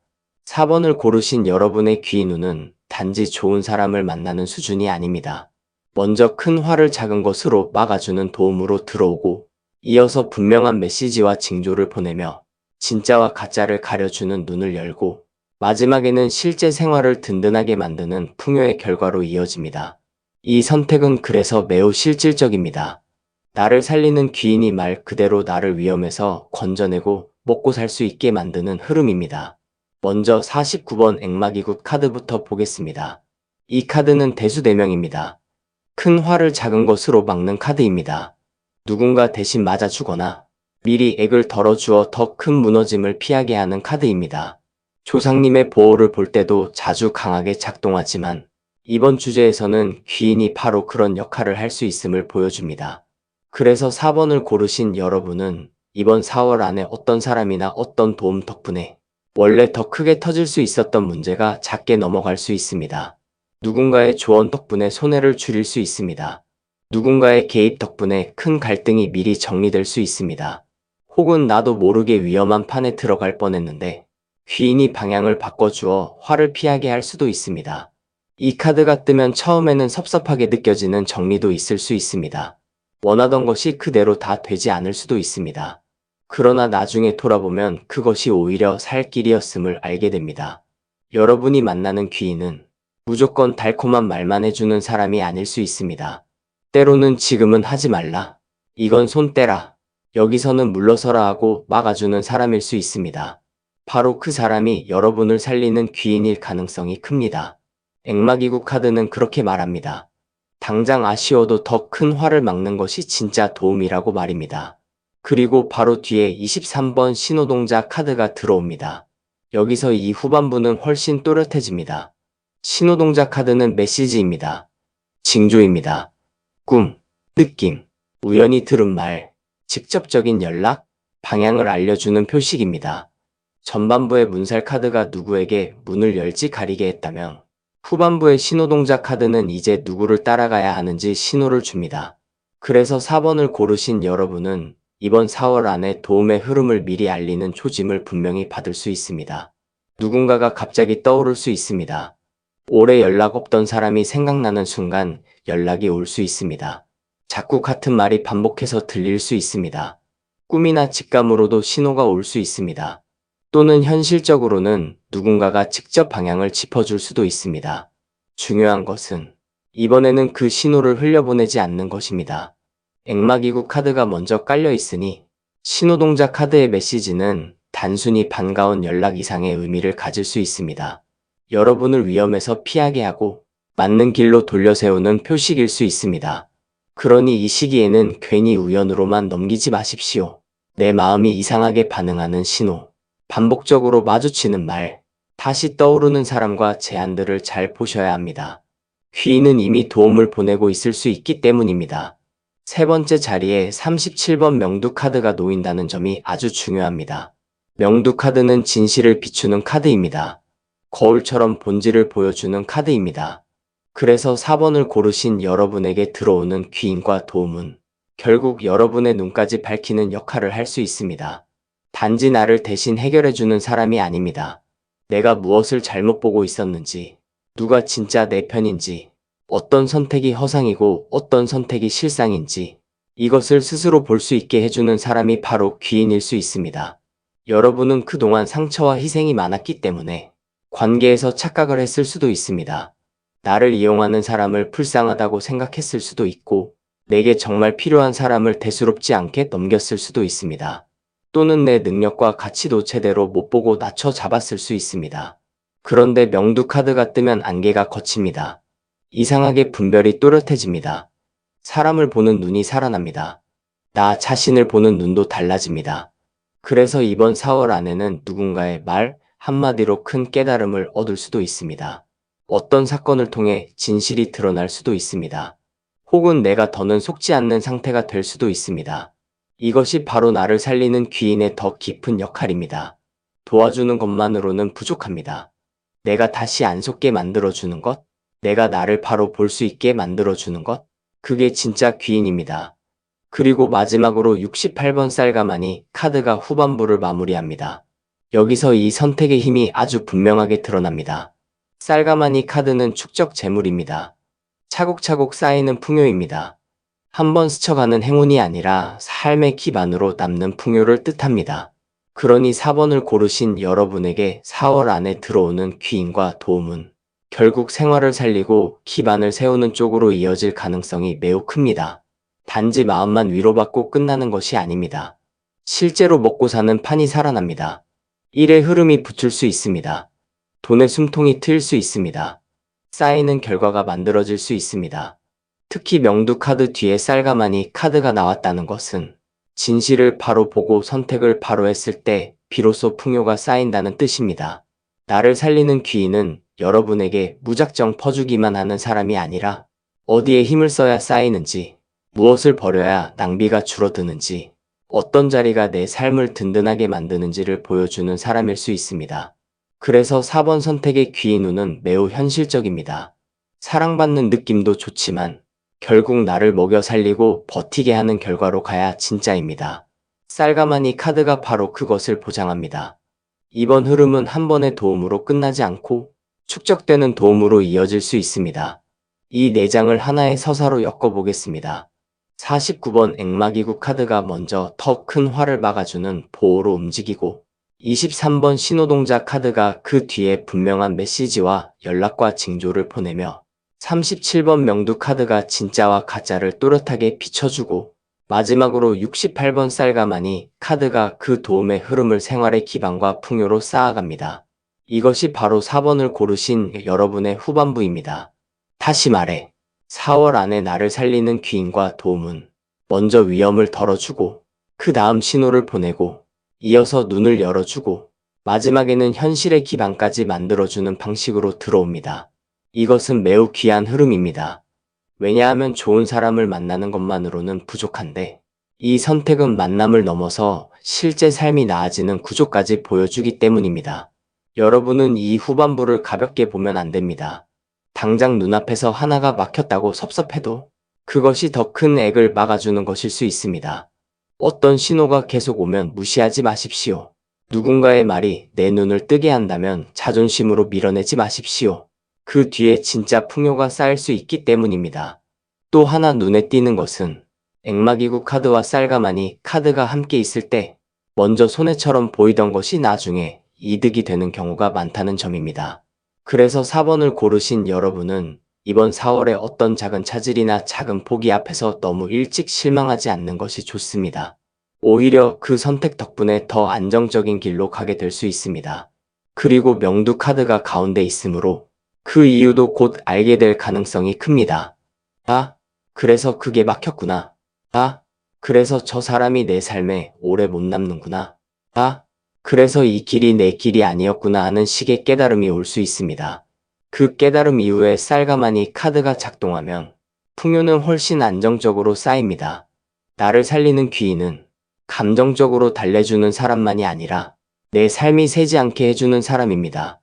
4번을 고르신 여러분의 귀인 운은 단지 좋은 사람을 만나는 수준이 아닙니다. 먼저 큰 화를 작은 것으로 막아주는 도움으로 들어오고 이어서 분명한 메시지와 징조를 보내며 진짜와 가짜를 가려주는 눈을 열고 마지막에는 실제 생활을 든든하게 만드는 풍요의 결과로 이어집니다. 이 선택은 그래서 매우 실질적입니다. 나를 살리는 귀인이 말 그대로 나를 위험에서 건져내고 먹고 살 수 있게 만드는 흐름입니다. 먼저 49번 액마기굿 카드부터 보겠습니다. 이 카드는 대수대명입니다. 큰 화를 작은 것으로 막는 카드입니다. 누군가 대신 맞아주거나 미리 액을 덜어주어 더 큰 무너짐을 피하게 하는 카드입니다. 조상님의 보호를 볼 때도 자주 강하게 작동하지만 이번 주제에서는 귀인이 바로 그런 역할을 할 수 있음을 보여줍니다. 그래서 4번을 고르신 여러분은 이번 4월 안에 어떤 사람이나 어떤 도움 덕분에 원래 더 크게 터질 수 있었던 문제가 작게 넘어갈 수 있습니다. 누군가의 조언 덕분에 손해를 줄일 수 있습니다. 누군가의 개입 덕분에 큰 갈등이 미리 정리될 수 있습니다. 혹은 나도 모르게 위험한 판에 들어갈 뻔했는데 귀인이 방향을 바꿔주어 화를 피하게 할 수도 있습니다. 이 카드가 뜨면 처음에는 섭섭하게 느껴지는 정리도 있을 수 있습니다. 원하던 것이 그대로 다 되지 않을 수도 있습니다. 그러나 나중에 돌아보면 그것이 오히려 살 길이었음을 알게 됩니다. 여러분이 만나는 귀인은 무조건 달콤한 말만 해주는 사람이 아닐 수 있습니다. 때로는 지금은 하지 말라. 이건 손 떼라. 여기서는 물러서라 하고 막아주는 사람일 수 있습니다. 바로 그 사람이 여러분을 살리는 귀인일 가능성이 큽니다. 액마기구 카드는 그렇게 말합니다. 당장 아쉬워도 더 큰 화를 막는 것이 진짜 도움이라고 말입니다. 그리고 바로 뒤에 23번 신호동자 카드가 들어옵니다. 여기서 이 후반부는 훨씬 또렷해집니다. 신호동자 카드는 메시지입니다. 징조입니다. 꿈, 느낌, 우연히 들은 말, 직접적인 연락, 방향을 알려주는 표식입니다. 전반부의 문살 카드가 누구에게 문을 열지 가리게 했다면 후반부의 신호동자 카드는 이제 누구를 따라가야 하는지 신호를 줍니다. 그래서 4번을 고르신 여러분은 이번 4월 안에 도움의 흐름을 미리 알리는 초짐을 분명히 받을 수 있습니다. 누군가가 갑자기 떠오를 수 있습니다. 오래 연락 없던 사람이 생각나는 순간 연락이 올 수 있습니다. 자꾸 같은 말이 반복해서 들릴 수 있습니다. 꿈이나 직감으로도 신호가 올 수 있습니다. 또는 현실적으로는 누군가가 직접 방향을 짚어줄 수도 있습니다. 중요한 것은 이번에는 그 신호를 흘려보내지 않는 것입니다. 액마기구 카드가 먼저 깔려 있으니 신호동자 카드의 메시지는 단순히 반가운 연락 이상의 의미를 가질 수 있습니다. 여러분을 위험에서 피하게 하고 맞는 길로 돌려세우는 표식일 수 있습니다. 그러니 이 시기에는 괜히 우연으로만 넘기지 마십시오. 내 마음이 이상하게 반응하는 신호, 반복적으로 마주치는 말, 다시 떠오르는 사람과 제안들을 잘 보셔야 합니다. 귀인은 이미 도움을 보내고 있을 수 있기 때문입니다. 세 번째 자리에 37번 명두 카드가 놓인다는 점이 아주 중요합니다. 명두 카드는 진실을 비추는 카드입니다. 거울처럼 본질을 보여주는 카드입니다. 그래서 4번을 고르신 여러분에게 들어오는 귀인과 도움은 결국 여러분의 눈까지 밝히는 역할을 할 수 있습니다. 단지 나를 대신 해결해주는 사람이 아닙니다. 내가 무엇을 잘못 보고 있었는지, 누가 진짜 내 편인지, 어떤 선택이 허상이고 어떤 선택이 실상인지 이것을 스스로 볼 수 있게 해주는 사람이 바로 귀인일 수 있습니다. 여러분은 그동안 상처와 희생이 많았기 때문에 관계에서 착각을 했을 수도 있습니다. 나를 이용하는 사람을 불쌍하다고 생각했을 수도 있고 내게 정말 필요한 사람을 대수롭지 않게 넘겼을 수도 있습니다. 또는 내 능력과 가치도 제대로 못 보고 낮춰 잡았을 수 있습니다. 그런데 명두 카드가 뜨면 안개가 걷힙니다. 이상하게 분별이 또렷해집니다. 사람을 보는 눈이 살아납니다. 나 자신을 보는 눈도 달라집니다. 그래서 이번 4월 안에는 누군가의 말 한마디로 큰 깨달음을 얻을 수도 있습니다. 어떤 사건을 통해 진실이 드러날 수도 있습니다. 혹은 내가 더는 속지 않는 상태가 될 수도 있습니다. 이것이 바로 나를 살리는 귀인의 더 깊은 역할입니다. 도와주는 것만으로는 부족합니다. 내가 다시 안 속게 만들어주는 것, 내가 나를 바로 볼 수 있게 만들어주는 것, 그게 진짜 귀인입니다. 그리고 마지막으로 68번 쌀가마니 카드가 후반부를 마무리합니다. 여기서 이 선택의 힘이 아주 분명하게 드러납니다. 쌀가마니 카드는 축적 재물입니다. 차곡차곡 쌓이는 풍요입니다. 한번 스쳐가는 행운이 아니라 삶의 기반으로 남는 풍요를 뜻합니다. 그러니 4번을 고르신 여러분에게 4월 안에 들어오는 귀인과 도움은 결국 생활을 살리고 기반을 세우는 쪽으로 이어질 가능성이 매우 큽니다. 단지 마음만 위로받고 끝나는 것이 아닙니다. 실제로 먹고 사는 판이 살아납니다. 일의 흐름이 붙을 수 있습니다. 돈의 숨통이 트일 수 있습니다. 쌓이는 결과가 만들어질 수 있습니다. 특히 명두 카드 뒤에 쌀가마니 카드가 나왔다는 것은 진실을 바로 보고 선택을 바로 했을 때 비로소 풍요가 쌓인다는 뜻입니다. 나를 살리는 귀인은 여러분에게 무작정 퍼주기만 하는 사람이 아니라 어디에 힘을 써야 쌓이는지, 무엇을 버려야 낭비가 줄어드는지, 어떤 자리가 내 삶을 든든하게 만드는지를 보여주는 사람일 수 있습니다. 그래서 4번 선택의 귀인운은 매우 현실적입니다. 사랑받는 느낌도 좋지만 결국 나를 먹여 살리고 버티게 하는 결과로 가야 진짜입니다. 쌀가마니 카드가 바로 그것을 보장합니다. 이번 흐름은 한 번의 도움으로 끝나지 않고 축적되는 도움으로 이어질 수 있습니다. 이 4장을 하나의 서사로 엮어보겠습니다. 49번 액마기구 카드가 먼저 더 큰 화를 막아주는 보호로 움직이고 23번 신호동자 카드가 그 뒤에 분명한 메시지와 연락과 징조를 보내며 37번 명두 카드가 진짜와 가짜를 또렷하게 비춰주고 마지막으로 68번 쌀가마니 카드가 그 도움의 흐름을 생활의 기반과 풍요로 쌓아갑니다. 이것이 바로 4번을 고르신 여러분의 후반부입니다. 다시 말해 4월 안에 나를 살리는 귀인과 도움은 먼저 위험을 덜어주고 그 다음 신호를 보내고 이어서 눈을 열어주고 마지막에는 현실의 기반까지 만들어주는 방식으로 들어옵니다. 이것은 매우 귀한 흐름입니다. 왜냐하면 좋은 사람을 만나는 것만으로는 부족한데 이 선택은 만남을 넘어서 실제 삶이 나아지는 구조까지 보여주기 때문입니다. 여러분은 이 후반부를 가볍게 보면 안 됩니다. 당장 눈앞에서 하나가 막혔다고 섭섭해도 그것이 더 큰 액을 막아주는 것일 수 있습니다. 어떤 신호가 계속 오면 무시하지 마십시오. 누군가의 말이 내 눈을 뜨게 한다면 자존심으로 밀어내지 마십시오. 그 뒤에 진짜 풍요가 쌓일 수 있기 때문입니다. 또 하나 눈에 띄는 것은 액마기구 카드와 쌀가마니 카드가 함께 있을 때 먼저 손해처럼 보이던 것이 나중에 이득이 되는 경우가 많다는 점입니다. 그래서 4번을 고르신 여러분은 이번 4월에 어떤 작은 차질이나 작은 포기 앞에서 너무 일찍 실망하지 않는 것이 좋습니다. 오히려 그 선택 덕분에 더 안정적인 길로 가게 될 수 있습니다. 그리고 명두 카드가 가운데 있으므로 그 이유도 곧 알게 될 가능성이 큽니다. 아, 그래서 그게 막혔구나. 아, 그래서 저 사람이 내 삶에 오래 못 남는구나. 아, 그래서 이 길이 내 길이 아니었구나 하는 식의 깨달음이 올 수 있습니다. 그 깨달음 이후에 쌀가마니 카드가 작동하면 풍요는 훨씬 안정적으로 쌓입니다. 나를 살리는 귀인은 감정적으로 달래주는 사람만이 아니라 내 삶이 새지 않게 해주는 사람입니다.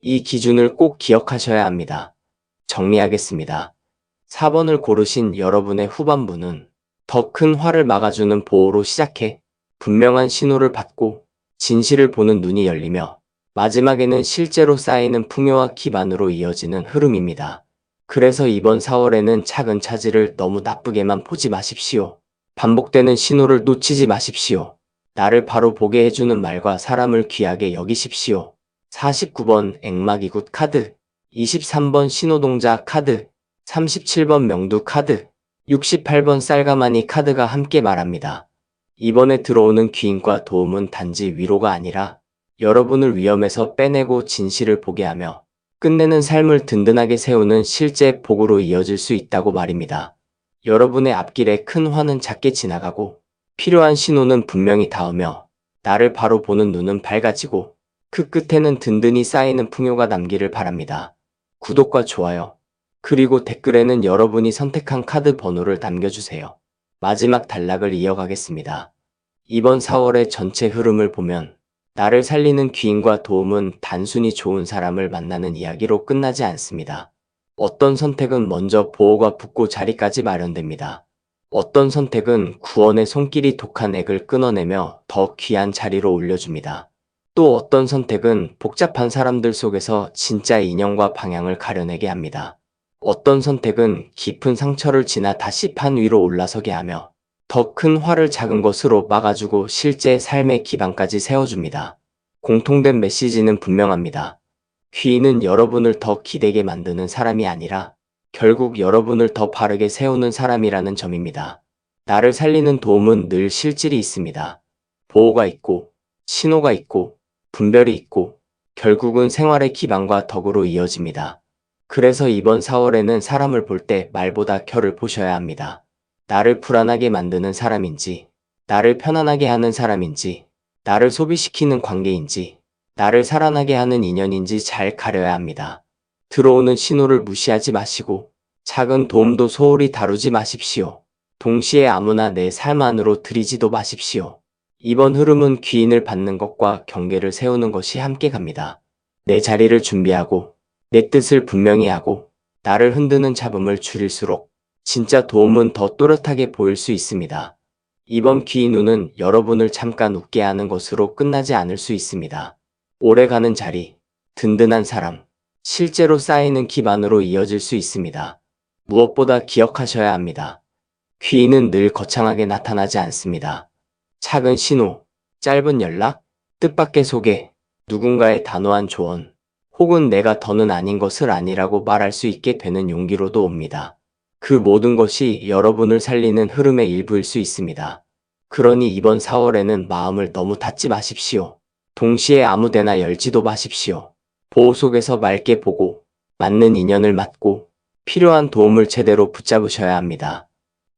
이 기준을 꼭 기억하셔야 합니다. 정리하겠습니다. 4번을 고르신 여러분의 후반부는 더 큰 화를 막아주는 보호로 시작해 분명한 신호를 받고 진실을 보는 눈이 열리며 마지막에는 실제로 쌓이는 풍요와 기반으로 이어지는 흐름입니다. 그래서 이번 4월에는 작은 차질을 너무 나쁘게만 보지 마십시오. 반복되는 신호를 놓치지 마십시오. 나를 바로 보게 해주는 말과 사람을 귀하게 여기십시오. 49번 액마기구 카드, 23번 신호동자 카드, 37번 명두 카드, 68번 쌀가마니 카드가 함께 말합니다. 이번에 들어오는 귀인과 도움은 단지 위로가 아니라 여러분을 위험에서 빼내고 진실을 보게 하며 끝내는 삶을 든든하게 세우는 실제 복으로 이어질 수 있다고 말입니다. 여러분의 앞길에 큰 화는 작게 지나가고 필요한 신호는 분명히 닿으며 나를 바로 보는 눈은 밝아지고 그 끝에는 든든히 쌓이는 풍요가 남기를 바랍니다. 구독과 좋아요, 그리고 댓글에는 여러분이 선택한 카드 번호를 남겨주세요. 마지막 단락을 이어가겠습니다. 이번 4월의 전체 흐름을 보면 나를 살리는 귀인과 도움은 단순히 좋은 사람을 만나는 이야기로 끝나지 않습니다. 어떤 선택은 먼저 보호가 붙고 자리까지 마련됩니다. 어떤 선택은 구원의 손길이 독한 액을 끊어내며 더 귀한 자리로 올려줍니다. 또 어떤 선택은 복잡한 사람들 속에서 진짜 인연과 방향을 가려내게 합니다. 어떤 선택은 깊은 상처를 지나 다시 판 위로 올라서게 하며 더 큰 화를 작은 것으로 막아주고 실제 삶의 기반까지 세워줍니다. 공통된 메시지는 분명합니다. 귀인은 여러분을 더 기대게 만드는 사람이 아니라 결국 여러분을 더 바르게 세우는 사람이라는 점입니다. 나를 살리는 도움은 늘 실질이 있습니다. 보호가 있고, 신호가 있고, 분별이 있고, 결국은 생활의 기반과 덕으로 이어집니다. 그래서 이번 4월에는 사람을 볼 때 말보다 결을 보셔야 합니다. 나를 불안하게 만드는 사람인지, 나를 편안하게 하는 사람인지, 나를 소비시키는 관계인지, 나를 살아나게 하는 인연인지 잘 가려야 합니다. 들어오는 신호를 무시하지 마시고, 작은 도움도 소홀히 다루지 마십시오. 동시에 아무나 내 삶 안으로 들이지도 마십시오. 이번 흐름은 귀인을 받는 것과 경계를 세우는 것이 함께 갑니다. 내 자리를 준비하고, 내 뜻을 분명히 하고, 나를 흔드는 잡음을 줄일수록 진짜 도움은 더 또렷하게 보일 수 있습니다. 이번 귀인 운은 여러분을 잠깐 웃게 하는 것으로 끝나지 않을 수 있습니다. 오래가는 자리, 든든한 사람, 실제로 쌓이는 기반으로 이어질 수 있습니다. 무엇보다 기억하셔야 합니다. 귀인은 늘 거창하게 나타나지 않습니다. 작은 신호, 짧은 연락, 뜻밖의 소개, 누군가의 단호한 조언, 혹은 내가 더는 아닌 것을 아니라고 말할 수 있게 되는 용기로도 옵니다. 그 모든 것이 여러분을 살리는 흐름의 일부일 수 있습니다. 그러니 이번 4월에는 마음을 너무 닫지 마십시오. 동시에 아무데나 열지도 마십시오. 보호 속에서 맑게 보고, 맞는 인연을 맞고, 필요한 도움을 제대로 붙잡으셔야 합니다.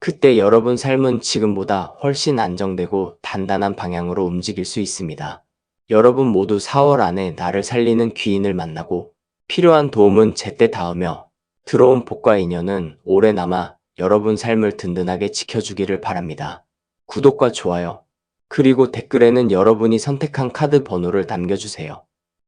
그때 여러분 삶은 지금보다 훨씬 안정되고 단단한 방향으로 움직일 수 있습니다. 여러분 모두 4월 안에 나를 살리는 귀인을 만나고 필요한 도움은 제때 닿으며 들어온 복과 인연은 오래 남아 여러분 삶을 든든하게 지켜주기를 바랍니다. 구독과 좋아요, 그리고 댓글에는 여러분이 선택한 카드 번호를 남겨주세요.